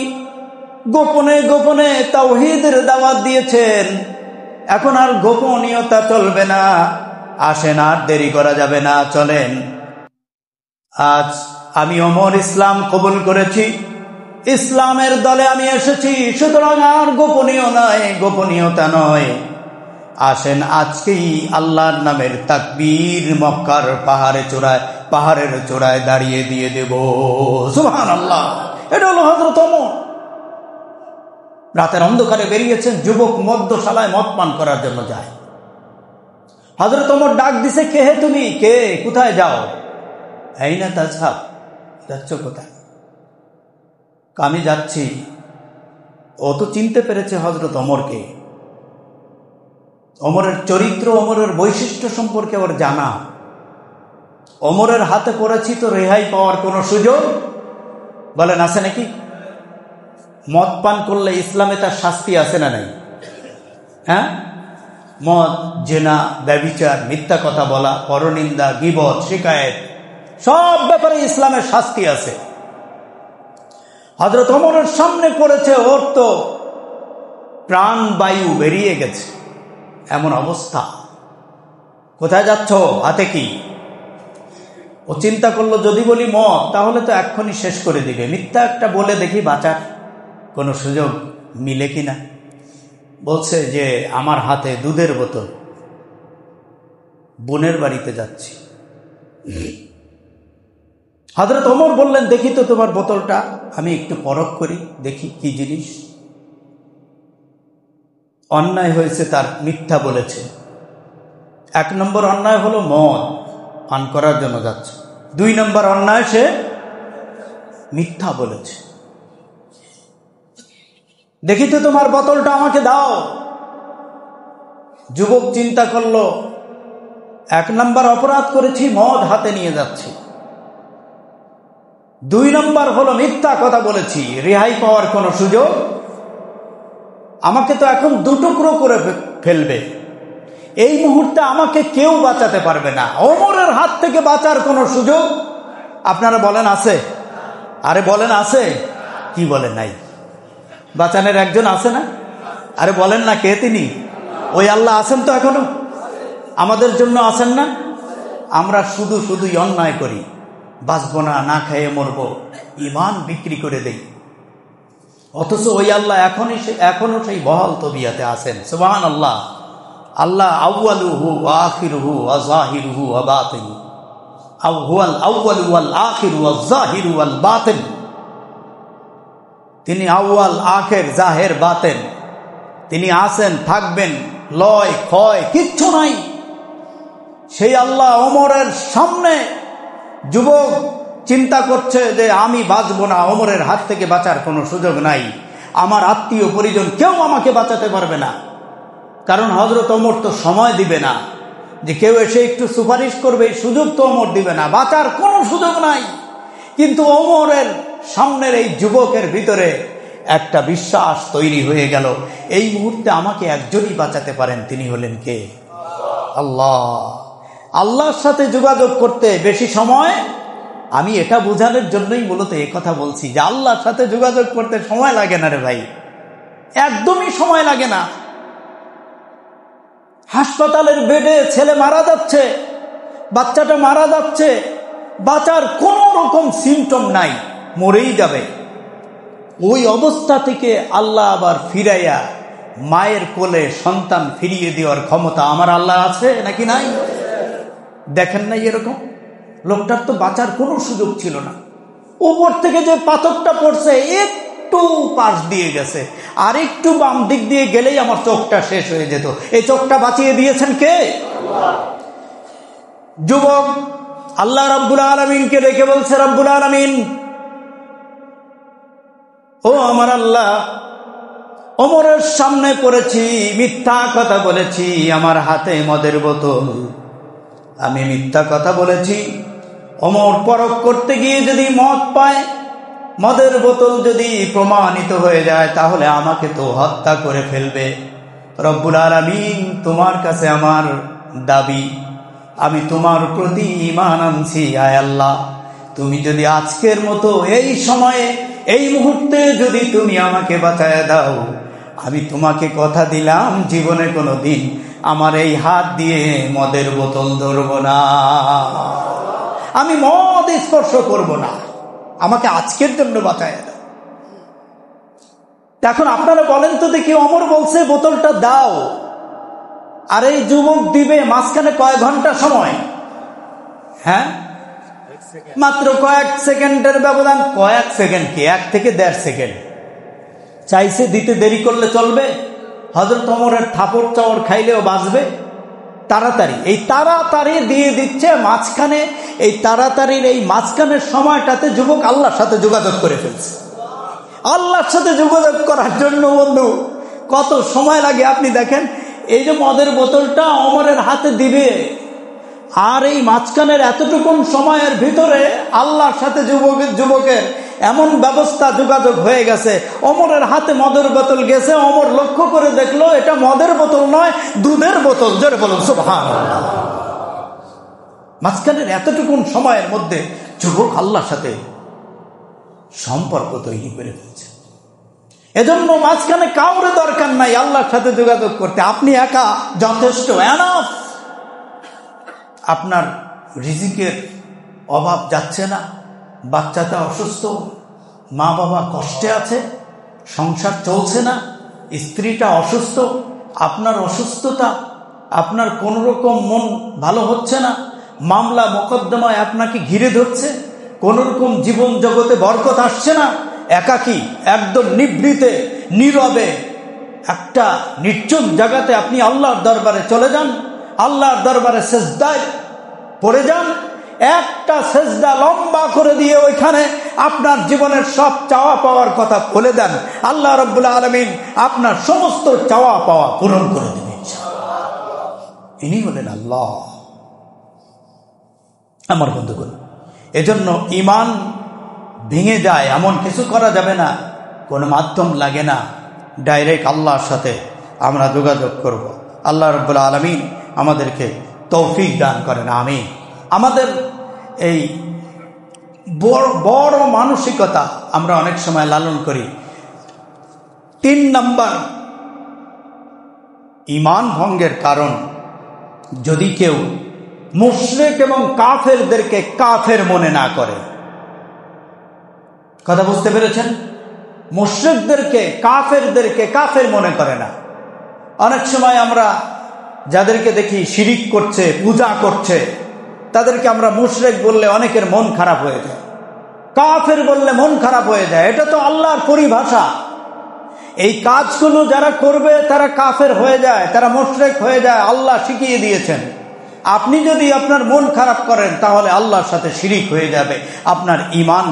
গোপনে গোপনে তাওহীদের দাওয়াত দিয়েছেন, এখন আর গোপনীয়তা চলবে না। আসেন, আর দেরি করা যাবে না, চলেন। আজ আমি ওমর ইসলাম কবুল করেছি, ইসলামের দলে আমি এসেছি, সুতরাং আর গোপনীয়তা নয়। আসেন আজকেই আল্লাহর নামের তাকবীর মক্কার পাহাড়ের চূড়ায় দাঁড়িয়ে দিয়ে দেব। সুবহানাল্লাহ। এটা হলো হযরত ওমর। রাতের অন্ধকারে বেরিয়েছেন, যুবক মদ্যশালায় মদ পান করার জন্য যায়। হযরত ওমর ডাক দিছে, কে হে তুমি? কে? কোথায় যাও? আইনা তাযহাব, যাচ্ছ কোথায়? আমি যাচ্ছি। ও তো চিনতে পেরেছে হযরত ওমরকে। ওমরের চরিত্র, ওমরের বৈশিষ্ট্য সম্পর্কে ওর জানা। ওমরের হাতে পড়েছি তো রেহাই পাওয়ার কোনো সুযোগ বলেন আছে নাকি? মদ পান করলে ইসলামে তার শাস্তি আছে না নাই? হ্যাঁ, মদ, জেনা, ব্যভিচার, মিথ্যা কথা বলা, পরনিন্দা, গীবত, শিকায়েত, সব ব্যাপারে ইসলামের শাস্তি আছে। হযরত ওমরের সামনে পড়েছে, ওর তো প্রাণ বায়ু বেরিয়ে গেছে, এমন অবস্থা। কোথায় যাচ্ছ? হাতে কি? ও চিন্তা করলো, যদি বলি মদ তাহলে তো এক্ষুনি শেষ করে দিবে, মিথ্যা একটা বলে দেখি বাঁচার কোনো সুযোগ মিলে কিনা। বলছে যে আমার হাতে দুধের বোতল, বোনের বাড়িতে যাচ্ছি। হযরত ওমর বললেন, দেখি তো তোমার বোতলটা, আমি একটু পরখ করি, দেখি কি জিনিস। অন্যায় হয়েছে তার, মিথ্যা বলেছে। 1 নম্বর অন্যায় হলো মদ পান করার জন্য যাচ্ছে। 2 নম্বর অন্যায়, সে মিথ্যা বলেছে। দেখি তো তোমার বোতলটা, আমাকে দাও। যুবক চিন্তা করলো, 1 নম্বর অপরাধ করেছি, মদ হাতে নিয়ে যাচ্ছি। 2 নম্বর হলো মিথ্যা কথা বলেছি, রেহাই পাওয়ার কোনো সুযোগ। আমাকে তো এখন 2 টুকরো করে ফেলবে। এই মুহূর্তে আমাকে কেউ বাঁচাতে পারবে না। ওমরের হাত থেকে বাঁচার কোনো সুযোগ আপনারা বলেন আছে? আরে বলেন আছে? কি বলেন নাই? বাঁচানোর একজন আছে না? আরে বলেন না, কে তিনি? ওই আল্লাহ আছেন তো এখনো, আমাদের জন্য আছেন না? আমরা শুধুই অন্যায় করি, বাঁচবো না, না খেয়ে মরবো, ঈমান বিক্রি করে দেই। অথচ ওই আল্লাহ এখনো সেই বহাল তবিয়াতে আছেন। সুবহানাল্লাহ। আল্লাহ আউয়ালুহু ওয়া আখিরুহু ওয়া যাহিরুহু ওয়া বাতিনু, হুয়াল আউয়ালু ওয়াল আখিরু ওয়াজ যাহিরু ওয়াল বাতিন। তিনি আউয়াল, আখের, জাহের, বাতেন। তিনি আছেন, থাকবেন, লয় ক্ষয় কিচ্ছু নাই। সেই আল্লাহ ওমরের সামনে যুবক চিন্তা করছে যে আমি বাঁচবো না, ওমরের হাত থেকে বাঁচার কোনো সুযোগ নাই, আমার আত্মীয় পরিজন কেউ আমাকে বাঁচাতে পারবে না। কারণ হযরত ওমর তো সময় দিবে না যে কেউ এসে একটু সুপারিশ করবে, এই সুযোগ তো ওমর দিবে না, বাঁচার কোনো সুযোগ নাই। কিন্তু ওমরের সামনের এই যুবকের ভিতরে একটা বিশ্বাস তৈরি হয়ে গেল, এই মুহূর্তে আমাকে একজনই বাঁচাতে পারেন, তিনি হলেন কে? আল্লাহ। আল্লাহর সাথে যোগাযোগ করতে বেশি সময়, আমি এটা বোঝানোর জন্যই মূলত এই কথা বলছি যে আল্লাহর সাথে যোগাযোগ করতে সময় লাগে না রে ভাই, একদমই সময় লাগে না। হাসপাতালের বেডে ছেলে মারা যাচ্ছে, বাচ্চাটা মারা যাচ্ছে, বাঁচার কোন রকম সিমটম নাই, মরেই যাবে। ওই অবস্থা থেকে আল্লাহ আবার ফিরাইয়া মায়ের কোলে সন্তান ফিরিয়ে দেওয়ার ক্ষমতা আমার আল্লাহ আছে নাকি নাই? দেখেন নাই এরকম? লোকটার তো বাঁচার কোনো সুযোগ ছিল না। উপর থেকে যে পাথরটা পড়ছে একটু পাশ দিয়ে গেছে, আর একটু বাম দিক দিয়ে গেলেই আমার চোখটা শেষ হয়ে যেত। এই চোখটা বাঁচিয়ে দিয়েছেন কে? যুবক আল্লাহ রাব্বুল আলামিনকে ডেকে বলছে, রাব্বুল আলামিন, ও আমার আল্লাহ, ওমরের সামনে পড়েছি, মিথ্যা কথা বলেছি, আমার হাতে মদের বোতল, আমি মিথ্যা কথা বলেছি। ওমর পরখ করতে গিয়ে যদি মদ পায়, মদের বোতল যদি প্রমাণিত হয়ে যায়, তাহলে আমাকে তো হত্যা করে ফেলবে। রব্বুল আলামিন, তোমার কাছে আমার দাবি, আমি তোমার প্রতি ঈমান আনছি। আয় আল্লাহ, তুমি যদি আজকের মতো এই সময়ে, এই মুহূর্তে যদি তুমি আমাকে বাঁচায় দাও, আমি তোমাকে কথা দিলাম জীবনে কোনো দিন আমার এই হাত দিয়ে মদের বোতল ধরব না, আমি মদ স্পর্শ করব না, আমাকে আজকের জন্য বাঁচায় দাও। এখন আপনারা বলেন তো দেখি, ওমর বলছে বোতলটা দাও, আর এই যুবক দিবে মাঝখানে কয়েক ঘন্টা সময়, হ্যাঁ, মাত্র কয়েক সেকেন্ডের ব্যবধান। কয়েক সেকেন্ড কি, 1 থেকে 1.5 সেকেন্ড চাইছে দিতে, দেরি করলে চলবে? হযরত ওমরের থাপড় চাপড় খাইলেও বাঁচবে? তাড়াতাড়ি, এই তাড়াতাড়ি দিয়ে দিচ্ছে। মাঝখানে, এই তাড়াতাড়ির এই মাঝখানের সময়টাতে যুবক আল্লাহর সাথে যোগাযোগ করে ফেলছে। আল্লাহর সাথে যোগাযোগ করার জন্য বন্ধু কত সময় লাগে আপনি দেখেন। এই যে মদের বোতলটা ওমরের হাতে দিবে, আর এই মাঝখানের এতটুকু সময়ের ভিতরে আল্লাহর সাথে যুবকের এমন ব্যবস্থা, যোগাযোগ হয়ে গেছে। ওমরের হাতে মদের বোতল গেছে, ওমর লক্ষ্য করে দেখলো এটা মদের বোতল নয়, দুধের বোতল। জোরে বলুন সুবহানাল্লাহ। মাঝখানের এতটুকু সময়ের মধ্যে যুবক আল্লাহর সাথে সম্পর্ক তৈরি করে ফেলছে। এজন্য মাঝখানে কাউরে দরকার নাই আল্লাহর সাথে যোগাযোগ করতে, আপনি একা যথেষ্ট, এনাফ। আপনার রিজিকের অভাব যাচ্ছে না, বাচ্চাটা অসুস্থ, মা বাবা কষ্টে আছে, সংসার চলছে না, স্ত্রীটা অসুস্থ, আপনার অসুস্থতা, আপনার কোনো রকম মন ভালো হচ্ছে না, মামলা মোকদ্দমায় আপনাকে ঘিরে ধরছে, কোনো রকম জীবন জগতে বরকত আসছে না, একাকী, একদম নিভৃতে, নীরবে একটা নির্জন জায়গাতে আপনি আল্লাহর দরবারে চলে যান, আল্লাহর দরবারে সেজদায় পড়ে যান, একটা সেজদা লম্বা করে দিয়ে ওইখানে আপনার জীবনের সব চাওয়া পাওয়ার কথা বলে দেন, আল্লাহ রাব্বুল আলামিন আপনার সমস্ত চাওয়া পাওয়া পূরণ করে দেবেন। ইনি হলেন আল্লাহ। আমার বন্ধুগণ, এজন্য ঈমান ভেঙে যায় এমন কিছু করা যাবে না, কোনো মাধ্যম লাগে না, ডাইরেক্ট আল্লাহর সাথে আমরা যোগাযোগ করব। আল্লাহ রাব্বুল আলামিন আমাদেরকে তৌফিক দান করেন, আমিন। আমাদের এই বড় মানসিকতা আমরা অনেক সময় লালন করি। 3 নম্বর ঈমান ভঙ্গের কারণ, যদি কেউ মুশরিক এবং কাফেরদেরকে কাফের মনে না করে। কথা বুঝতে পেরেছেন? মুশরিকদেরকে, কাফেরদেরকে কাফের মনে করে না। অনেক সময় আমরা যাদেরকে দেখি শিরিক করছে, পূজা করছে, তাদেরকে আমরা মুশরিক বললে অনেকের মন খারাপ হয়ে যায়, কাফের বললে মন খারাপ হয়ে যায়। এটা তো আল্লাহর পরিভাষা। এই কাজগুলো যারা করবে তারা কাফের হয়ে যায়, তারা মুশরিক হয়ে যায়, আল্লাহ শিখিয়ে দিয়েছেন। আপনি যদি আপনার মন খারাপ করেন তাহলে আল্লাহর সাথে শিরিক হয়ে যাবে, আপনার ঈমান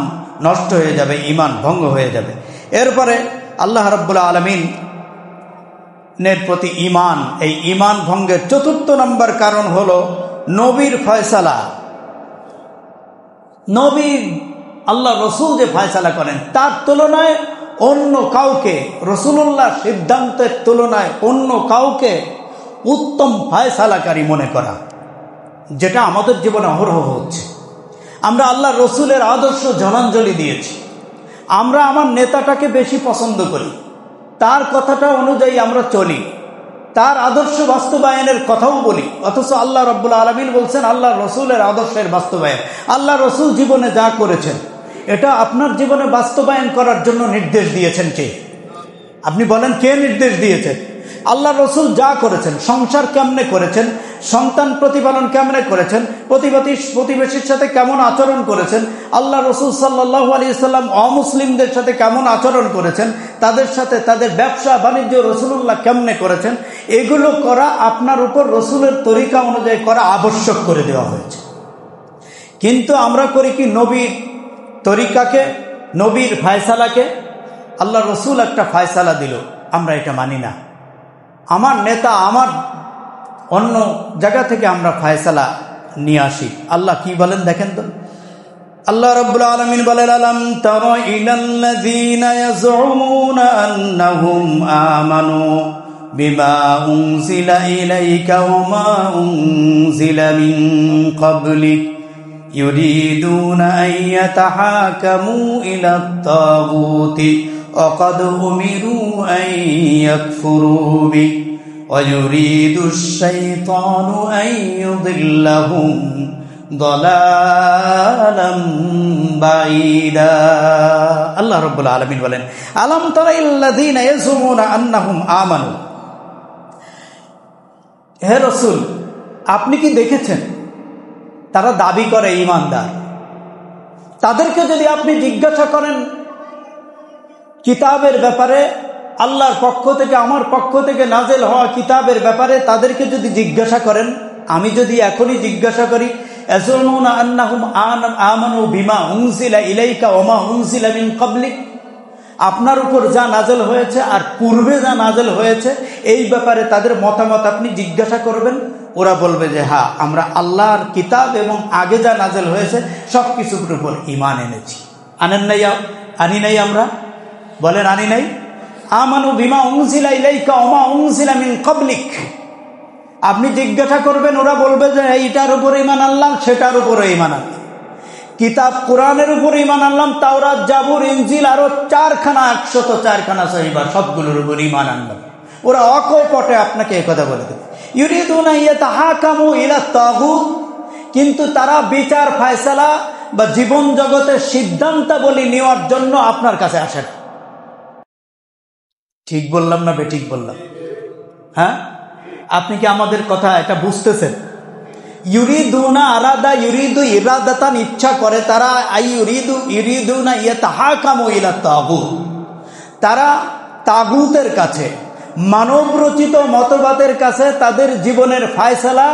নষ্ট হয়ে যাবে, ঈমান ভঙ্গ হয়ে যাবে। এরপরে আল্লাহ রাব্বুল আলামিন নের প্রতি ঈমান, এই ঈমান ভঙ্গের 4 নম্বর কারণ হলো নবীর ফয়সালা। নবী, আল্লাহ রসুল যে ফয়সালা করেন তার তুলনায় অন্য কাউকে, রসুলুল্লাহ সিদ্ধান্তের তুলনায় অন্য কাউকে উত্তম ফয়সালাকারী মনে করা, যেটা আমাদের জীবনে অহরহ হচ্ছে। আমরা আল্লাহ রসুলের আদর্শ জলাঞ্জলি দিয়েছি, আমরা আমার নেতাটাকে বেশি পছন্দ করি, তার কথাটা অনুযায়ী আমরা চলি, তার আদর্শ বাস্তবায়নের কথাও বলি, অথচ আল্লাহ রাব্বুল আলামিন বলছেন আল্লাহ রসুলের আদর্শের বাস্তবায়ন। আল্লাহ রসুল জীবনে যা করেছেন এটা আপনার জীবনে বাস্তবায়ন করার জন্য নির্দেশ দিয়েছেন কে? আপনি বলেন, কে নির্দেশ দিয়েছেন? আল্লাহ রসুল যা করেছেন, সংসার কেমনে করেছেন, সন্তান প্রতিপালন কেমনে করেছেন, প্রতিবেশীর সাথে কেমন আচরণ করেছেন, আল্লাহ রসুল সাল্লাল্লাহু আলাইহি সাল্লাম অমুসলিমদের সাথে কেমন আচরণ করেছেন, তাদের সাথে তাদের ব্যবসা বাণিজ্য রাসূলুল্লাহ কেমনে করেছেন, এগুলো করা আপনার উপর রসুলের তরিকা অনুযায়ী করা আবশ্যক করে দেওয়া হয়েছে। কিন্তু আমরা করি কি, নবীর তরিকাকে, নবীর ফায়সালাকে, আল্লাহ রসুল একটা ফায়সালা দিল, আমরা এটা মানি না, আমার নেতা, আমার অন্য জায়গা থেকে আমরা ফায়সালা নিয়ে আসি। আল্লাহ কি বলেন দেখেন তো, আল্লাহ রাব্বুল আলামিন বলেন, আলাম তারা ইলাল্লাযীনা ইয়াজউমুনা আন্নাহুম আমানু বিমা উনজিলা ইলাইকা ওয়া মা উনজিলা মিন ক্বাবলিক ইউরিদুনা আন ইয়াতাহাকামু ইলাত তাগুতি ওয়া ক্বাদ উমিরু আন ইয়াকফুরু বিহি ওয়া ইউরিদুশ শাইতানু আন ইউদিল্লাহুম দালালাম বাঈদা। আল্লাহ রাব্বুল আলামিন বলেন, আলাম তারা ইল্লাযীনা ইয়াজুমুনা আন্নাহুম আমানু, হে রাসূল আপনি কি দেখেছেন তারা দাবি করে ঈমানদার, তাদেরকে যদি আপনি জিজ্ঞাসা করেন কিতাবের ব্যাপারে, আল্লাহর পক্ষ থেকে, আমার পক্ষ থেকে নাজেল হওয়া কিতাবের ব্যাপারে তাদেরকে যদি জিজ্ঞাসা করেন, আমি যদি এখনই জিজ্ঞাসা করি ইয়াজুমুনা আন্নাহুম আমানু বিমা উনজিলা ইলাইকা ওয়া মা উনজিলা মিন ক্বাবলিক, আপনার উপর যা নাজেল হয়েছে আর পূর্বে যা নাজেল হয়েছে এই ব্যাপারে তাদের মতামত আপনি জিজ্ঞাসা করবেন, ওরা বলবে যে হ্যাঁ আমরা আল্লাহর কিতাব এবং আগে যা নাজেল হয়েছে সব কিছুর উপর ঈমান এনেছি। আনেন নাই? আনি নাই? আমরা বলেন আনি নাই? আমানু বিমা উনজিলা ইলাইকা ওয়া মা উনজিলা মিন ক্বাবলিক, আপনি জিজ্ঞাসা করবেন, ওরা বলবে যে এইটার উপর ঈমান আনলাম, সেটার উপরে ঈমান আনলাম, কিতাব কোরআনের উপর ঈমান আনলাম, তাওরাত জাবুর ইনজিল আরো 104খানা সহিফা সবগুলোর উপর ঈমান আনলাম। ওরা অকপটে আপনাকে এই কথা বলে দেবে, ইউরিদুনা ইয়াতাহাকামু ইলা তাগুত, কিন্তু তারা বিচার ফায়সালা বা জীবন জগতের সিদ্ধান্তাবলী নেওয়ার জন্য আপনার কাছে আসে না। ঠিক বললাম না বেঠিক বললাম? হ্যাঁ, আপনি কি আমাদের কথা এটা বুঝতেছেন? ইউরিদুনা আরাদা, ইউরিদু ইরাদাতান, ইচ্ছা করে তারা, ইউরিদুনা ইয়াতাহাকামু ইলা তাগুত, তারা তাগুতের কাছে, মানব রচিত মতবাদের কাছে তাদের জীবনের ফায়সালা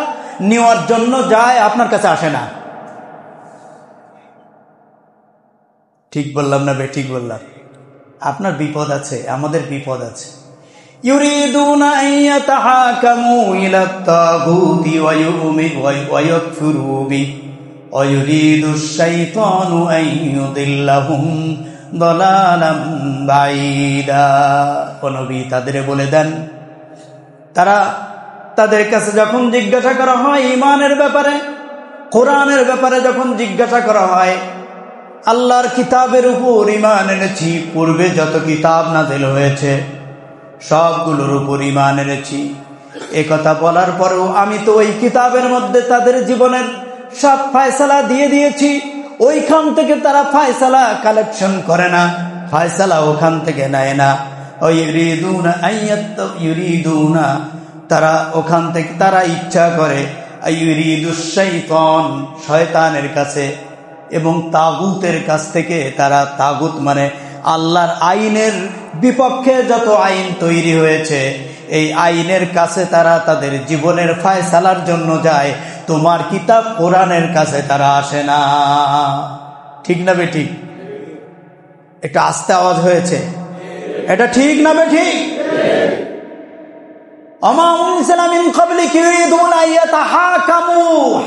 নেওয়ার জন্য যায়, আপনার কাছে আসে না। ঠিক বললাম না বেঠিক বললাম? আপনার বিপদ আছে, আমাদের বিপদ আছে। ইউরিদুনা আন ইয়াতাহাকামু ইলা তাগুতি ওয়া ইয়াকফুরু বিহি ওয়া ইউরিদুশ শাইতানু আন ইউদিল্লাহুম দালালাম বাঈদা। ও নবী তাদের বলে দেন, তারা, তাদের কাছে যখন জিজ্ঞাসা করা হয় ঈমানের ব্যাপারে, কোরআনের ব্যাপারে যখন জিজ্ঞাসা করা হয়, আল্লাহর কিতাবের উপর ঈমান এনেছি, পূর্বে যত কিতাব নাযিল হয়েছে সবগুলোর উপর ঈমান এনেছি, এ কথা বলার পরেও আমি তো ওই কিতাবের মধ্যে তাদের জীবনের সব ফায়সালা দিয়ে দিয়েছি, ওইখান থেকে তারা ফায়সালা কালেকশন করে না, ফায়সালা ওখান থেকে নেয় না। ইউরিদুনা, তারা ওখান থেকে তারা ইচ্ছা করে, ইউরিদুশ শাইতান, শয়তানের কাছে এবং তাগুতের কাছ থেকে তারা, তাগুত মানে আল্লাহর আইনের বিপক্ষে যত আইন তৈরি হয়েছে এই আইনের কাছে তারা তাদের জীবনের ফায়সালার জন্য যায়, তোমার কিতাব কোরআনের কাছে তারা আসে না। ঠিক না বেঠিক? একটা আস্তে আওয়াজ হয়েছে, এটা ঠিক না বেঠিক? ওমা উনজিলা মিন ক্বাবলিক ইউরিদুনা ইয়াতাহাকামু,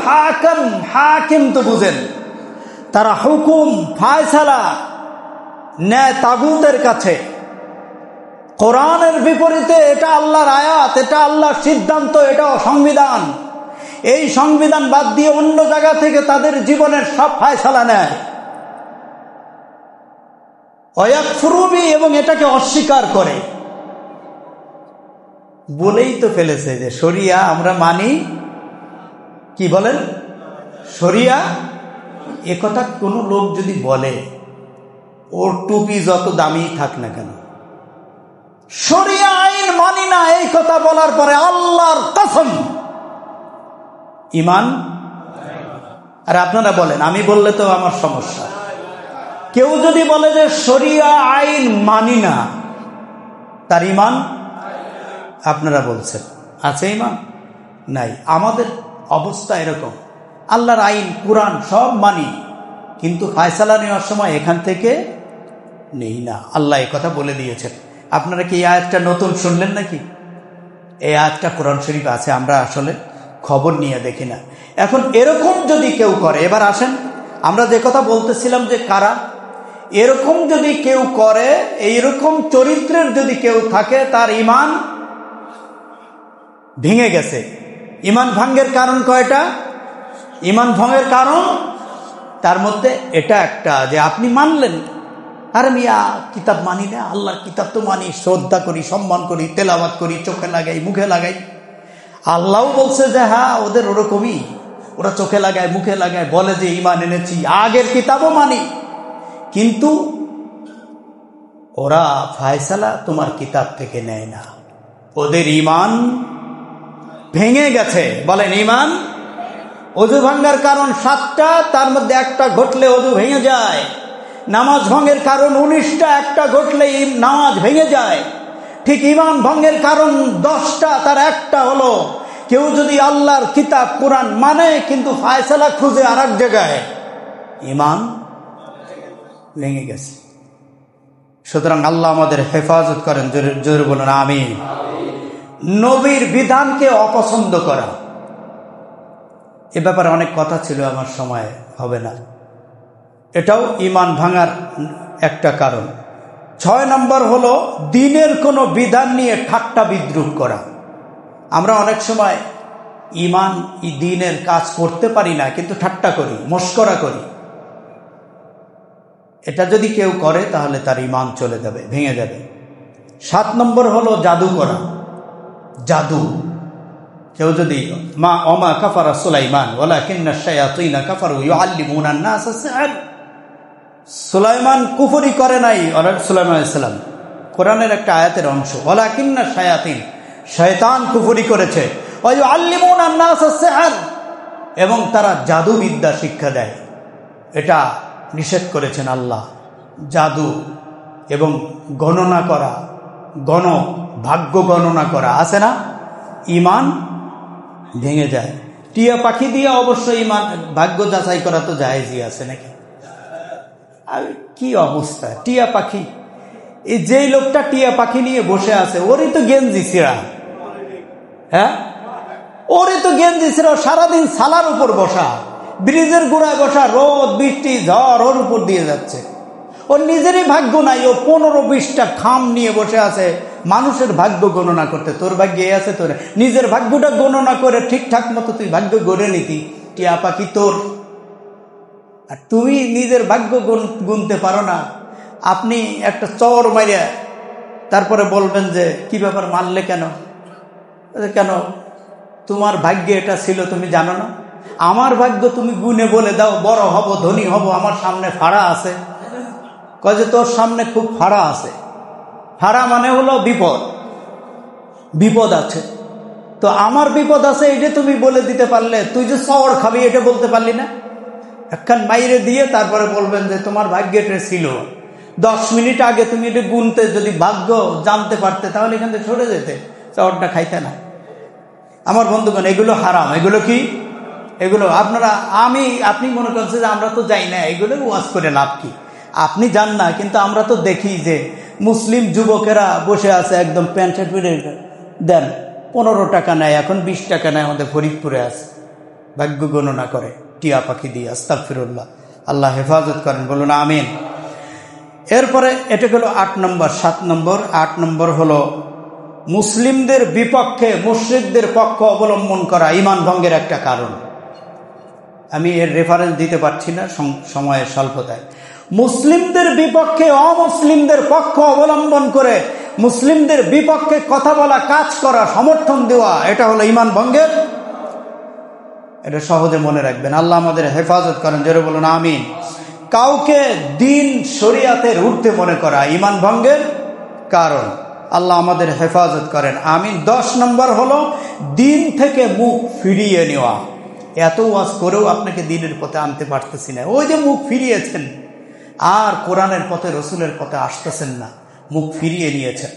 হাকাম, হাকিম তো বুঝেন, তারা হুকুম ফায়সালা নেয় তাগুতের কাছে, কোরআনের বিপরীতে। এটা আল্লাহর আয়াত, এটা আল্লাহর সিদ্ধান্ত, এটা সংবিধান। এই সংবিধান বাদ দিয়ে অন্য জায়গা থেকে তাদের জীবনের সব ফায়সালা নেয়। ওয়াকফুরু বিহি, এবং এটাকে অস্বীকার করে। বলেই তো ফেলেছে যে শরিয়া আমরা মানি, কি বলেন শরিয়া। একথা কোনো লোক যদি বলে, ওর টুপি যত দামি থাক না কেন, শরিয়া আইন মানি না, এই কথা বলার পরে আল্লাহর কসম ঈমান। আর আপনারা বলেন, আমি বললে তো আমার সমস্যা। কেউ যদি বলে যে শরিয়া আইন মানি না, তার ঈমান? আপনারা বলছেন আছে ঈমান? নাই। আমাদের অবস্থা এরকম, আল্লাহর আইন কুরআন সব মানি, কিন্তু ফায়সালা নেওয়ার সময় এখান থেকে নেই না। আল্লাহ এই কথা বলে দিয়েছেন। আপনারা কি এই আয়াতটা নতুন শুনলেন নাকি? এই আয়াতটা কোরআন শরীফ আছে, আমরা আসলে খবর নিয়ে দেখি না। এখন এরকম যদি কেউ করে, এবার আসেন আমরা যে কথা বলতেছিলাম যে কারা এরকম যদি কেউ করে, এইরকম চরিত্রের যদি কেউ থাকে, তার ঈমান ভেঙে গেছে। ঈমান ভঙ্গের কারণ কয়টা? ঈমান ভঙ্গের কারণ তার মধ্যে এটা একটা, যে আপনি মানলেন, আরে মিয়া কিতাব মানি না, আল্লাহর কিতাব তো মানি, শ্রদ্ধা করি, সম্মান করি, তেলাওয়াত করি, চোখে লাগাই, মুখে লাগাই। আল্লাহও বলছে যে হ্যাঁ ওদের ওরকমই, ওরা চোখে লাগায়, মুখে লাগায়, বলে যে ঈমান এনেছি, আগের কিতাবও মানি, কিন্তু ওরা ফায়সালা তোমার কিতাব থেকে নেয় না। ওদের ঈমান ভেঙে গেছে। বলেন ঈমান। ওযু ভাঙার কারণ 7টা, তার মধ্যে একটা ঘটলে ওযু ভেঙে যায়। নামাজ ভঙ্গের কারণ 19টা, একটা ঘটলে নামাজ ভেঙে যায়। ঠিক ঈমান ভঙ্গের কারণ 10টা, তার একটা হলো কেউ যদি আল্লাহর কিতাব কুরআন মানে কিন্তু ফায়সালা খুঁজে আর এক জায়গায়, ঈমান ভেঙে গেছে। সুতরাং আল্লাহ আমাদের হেফাজত করেন, জোরে বলুন আমিন। নবীর বিধানকে অপছন্দ করা, এ ব্যাপারে অনেক কথা ছিল, আমার সময় হবে না। এটাও ঈমান ভাঙার একটা কারণ। 6 নম্বর হলো দ্বীনের কোনো বিধান নিয়ে ঠাট্টা বিদ্রুপ করা। আমরা অনেক সময় ঈমান দ্বীনের কাজ করতে পারি না, কিন্তু ঠাট্টা করি, মস্করা করি। এটা যদি কেউ করে তাহলে তার ঈমান চলে যাবে, ভেঙে যাবে। 7 নম্বর হলো জাদু করা। জাদু, কেউ যদি ওমা কাফারা সুলাইমান ওয়ালাকিন্না শায়াতিনা কাফারু ইউআল্লিমুনা আন-নাস আস-সিহর, সুলাইমান কুফরি করে নাই, সুলাইমান আলাইহিস সালাম, কোরআনের একটা আয়াতের অংশ, ওয়ালাকিন্না শায়াতিন, শয়তান কুফরি করেছে, ওয়া ইউআল্লিমুনা আন-নাস আস-সিহর, এবং তারা জাদু বিদ্যা শিক্ষা দেয়। এটা নিষেধ করেছেন আল্লাহ। জাদু এবং গণনা করা, ভাগ্য গণনা করা আছে না, ঈমান ভেঙে যায়। টিয়া পাখি দিয়ে অবশ্য ঈমান ভাগ্য যাচাই করা তো জায়েজই আছে নাকি? আর কি অবস্থা, টিয়া পাখি, এই যেই লোকটা টিয়া পাখি নিয়ে বসে আছে, ওরই তো গেঞ্জি ছিঁড়া। হ্যাঁ, ওরই তো গেঞ্জি ছিঁড়া, সারাদিন সালার উপর বসা, ব্রিজের গোড়ায় বসা, রোদ বৃষ্টি ঝড় ওর উপর দিয়ে যাচ্ছে। ওর নিজেরই ভাগ্য নাই, ও 15-20টা খাম নিয়ে বসে আছে মানুষের ভাগ্য গণনা করতে। তোর ভাগ্যে আছে, তোর নিজের ভাগ্যটা গণনা করে ঠিকঠাক মতো তুই ভাগ্য গড়ে নিতি, টিয়া পাখি তোর। আর তুমি নিজের ভাগ্য গুনতে পারো না। আপনি একটা চর মারিয়া তারপরে বলবেন যে কি ব্যাপার, মারলে কেন? কেন, তোমার ভাগ্যে এটা ছিল তুমি জানো না? আমার ভাগ্য তুমি গুনে বলে দাও, বড় হব, ধনী হব, আমার সামনে ফাড়া আছে। কয় যে তোর সামনে খুব ফাড়া আছে। ফাড়া মানে হলো বিপদ, বিপদ আছে। তো আমার বিপদ আছে এটা তুমি বলে দিতে পারলে, তুই যে চর খাবি এটা বলতে পারলি না? একখান মাইরে দিয়ে তারপরে বলবেন যে তোমার ভাগ্যে এটা ছিল। 10 মিনিট আগে তুমি এটা গুনতে, যদি ভাগ্য জানতে পারতে তাহলে এখান থেকে সরে যেতে, চরটা খাইতে না। আমার বন্ধুগণ, এগুলো হারাম। এগুলো কি? এগুলো আপনারা, আপনি মনে করছেন যে আমরা তো যাই না, এগুলো ওয়াজ করে লাভ কি? আপনি যান না, কিন্তু আমরা তো দেখি যে মুসলিম যুবকেরা বসে আছে একদম প্যান্ট শার্ট পরে, দেন 15 টাকা নেয়, এখন 20 টাকা নেয়, আমাদের ফরিদপুরে আছে, ভাগ্য গণনা করে টিয়া পাখি দিয়ে। আস্তাগফিরুল্লাহ, আল্লাহ হেফাজত করেন, বলুন আমিন। এরপরে এটা হলো 8 নম্বর। 7 নম্বর, 8 নম্বর হলো মুসলিমদের বিপক্ষে মুশরিকদের পক্ষ অবলম্বন করা, ঈমান ভঙ্গের একটা কারণ। আমি এর রেফারেন্স দিতে পারছি না সময়ের স্বল্পতায়। মুসলিমদের বিপক্ষে অমুসলিমদের পক্ষ অবলম্বন করে মুসলিমদের বিপক্ষে কথা বলা, কাজ করা, সমর্থন দেওয়া, এটা হলো ঈমান ভঙ্গের। এটা সহজে মনে রাখবেন। আল্লাহ আমাদের হেফাজত করেন, জোরে বলুন আমিন। কাউকে দিন শরিয়াতের ঊর্ধ্বে মনে করা ঈমান ভঙ্গের কারণ। আল্লাহ আমাদের হেফাজত করেন, আমিন। 10 নম্বর হলো দিন থেকে মুখ ফিরিয়ে নেওয়া। এত ওয়াজ করেও আপনাকে দিনের পথে আনতে পারতেছি না, ওই যে মুখ ফিরিয়েছেন আর কোরআনের পথে রসুলের পথে আসতেছেন না, মুখ ফিরিয়ে নিয়েছেন,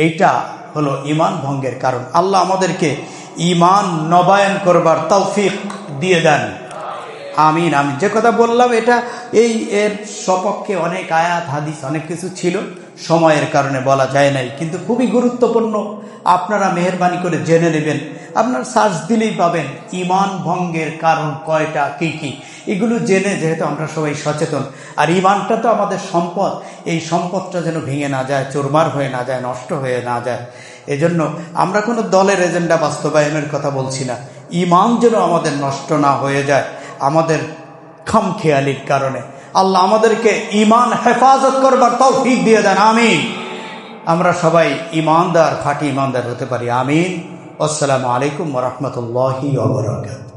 এইটা হলো ঈমান ভঙ্গের কারণ। আল্লাহ আমাদেরকে ঈমান নবায়ন করবার তৌফিক দিয়ে দেন, আমিন। আমি যে কথা বললাম এটা এর সপক্ষে অনেক আয়াত হাদিস অনেক কিছু ছিল, সময়ের কারণে বলা যায় নাই, কিন্তু খুবই গুরুত্বপূর্ণ। আপনারা মেহেরবানি করে জেনে নেবেন, আপনার সার্চ দিলেই পাবেন ঈমান ভঙ্গের কারণ কয়টা, কি কি, এগুলো জেনে যেহেতু আমরা সবাই সচেতন। আর ঈমানটা তো আমাদের সম্পদ, এই সম্পদটা যেন ভেঙে না যায়, চোরমার হয়ে না যায়, নষ্ট হয়ে না যায়। এজন্য আমরা কোনো দলের এজেন্ডা বাস্তবায়নের কথা বলছি না, ঈমান যেন আমাদের নষ্ট না হয়ে যায় আমাদের খামখেয়ালির কারণে। আল্লাহ আমাদেরকে ঈমান হেফাজত করবার তৌফিক দিয়ে দেন, আমিন। আমরা সবাই ঈমানদার, খাঁটি ঈমানদার হতে পারি, আমিন। আসসালামু আলাইকুম ওয়া রাহমাতুল্লাহি ওয়া বারাকাতুহু।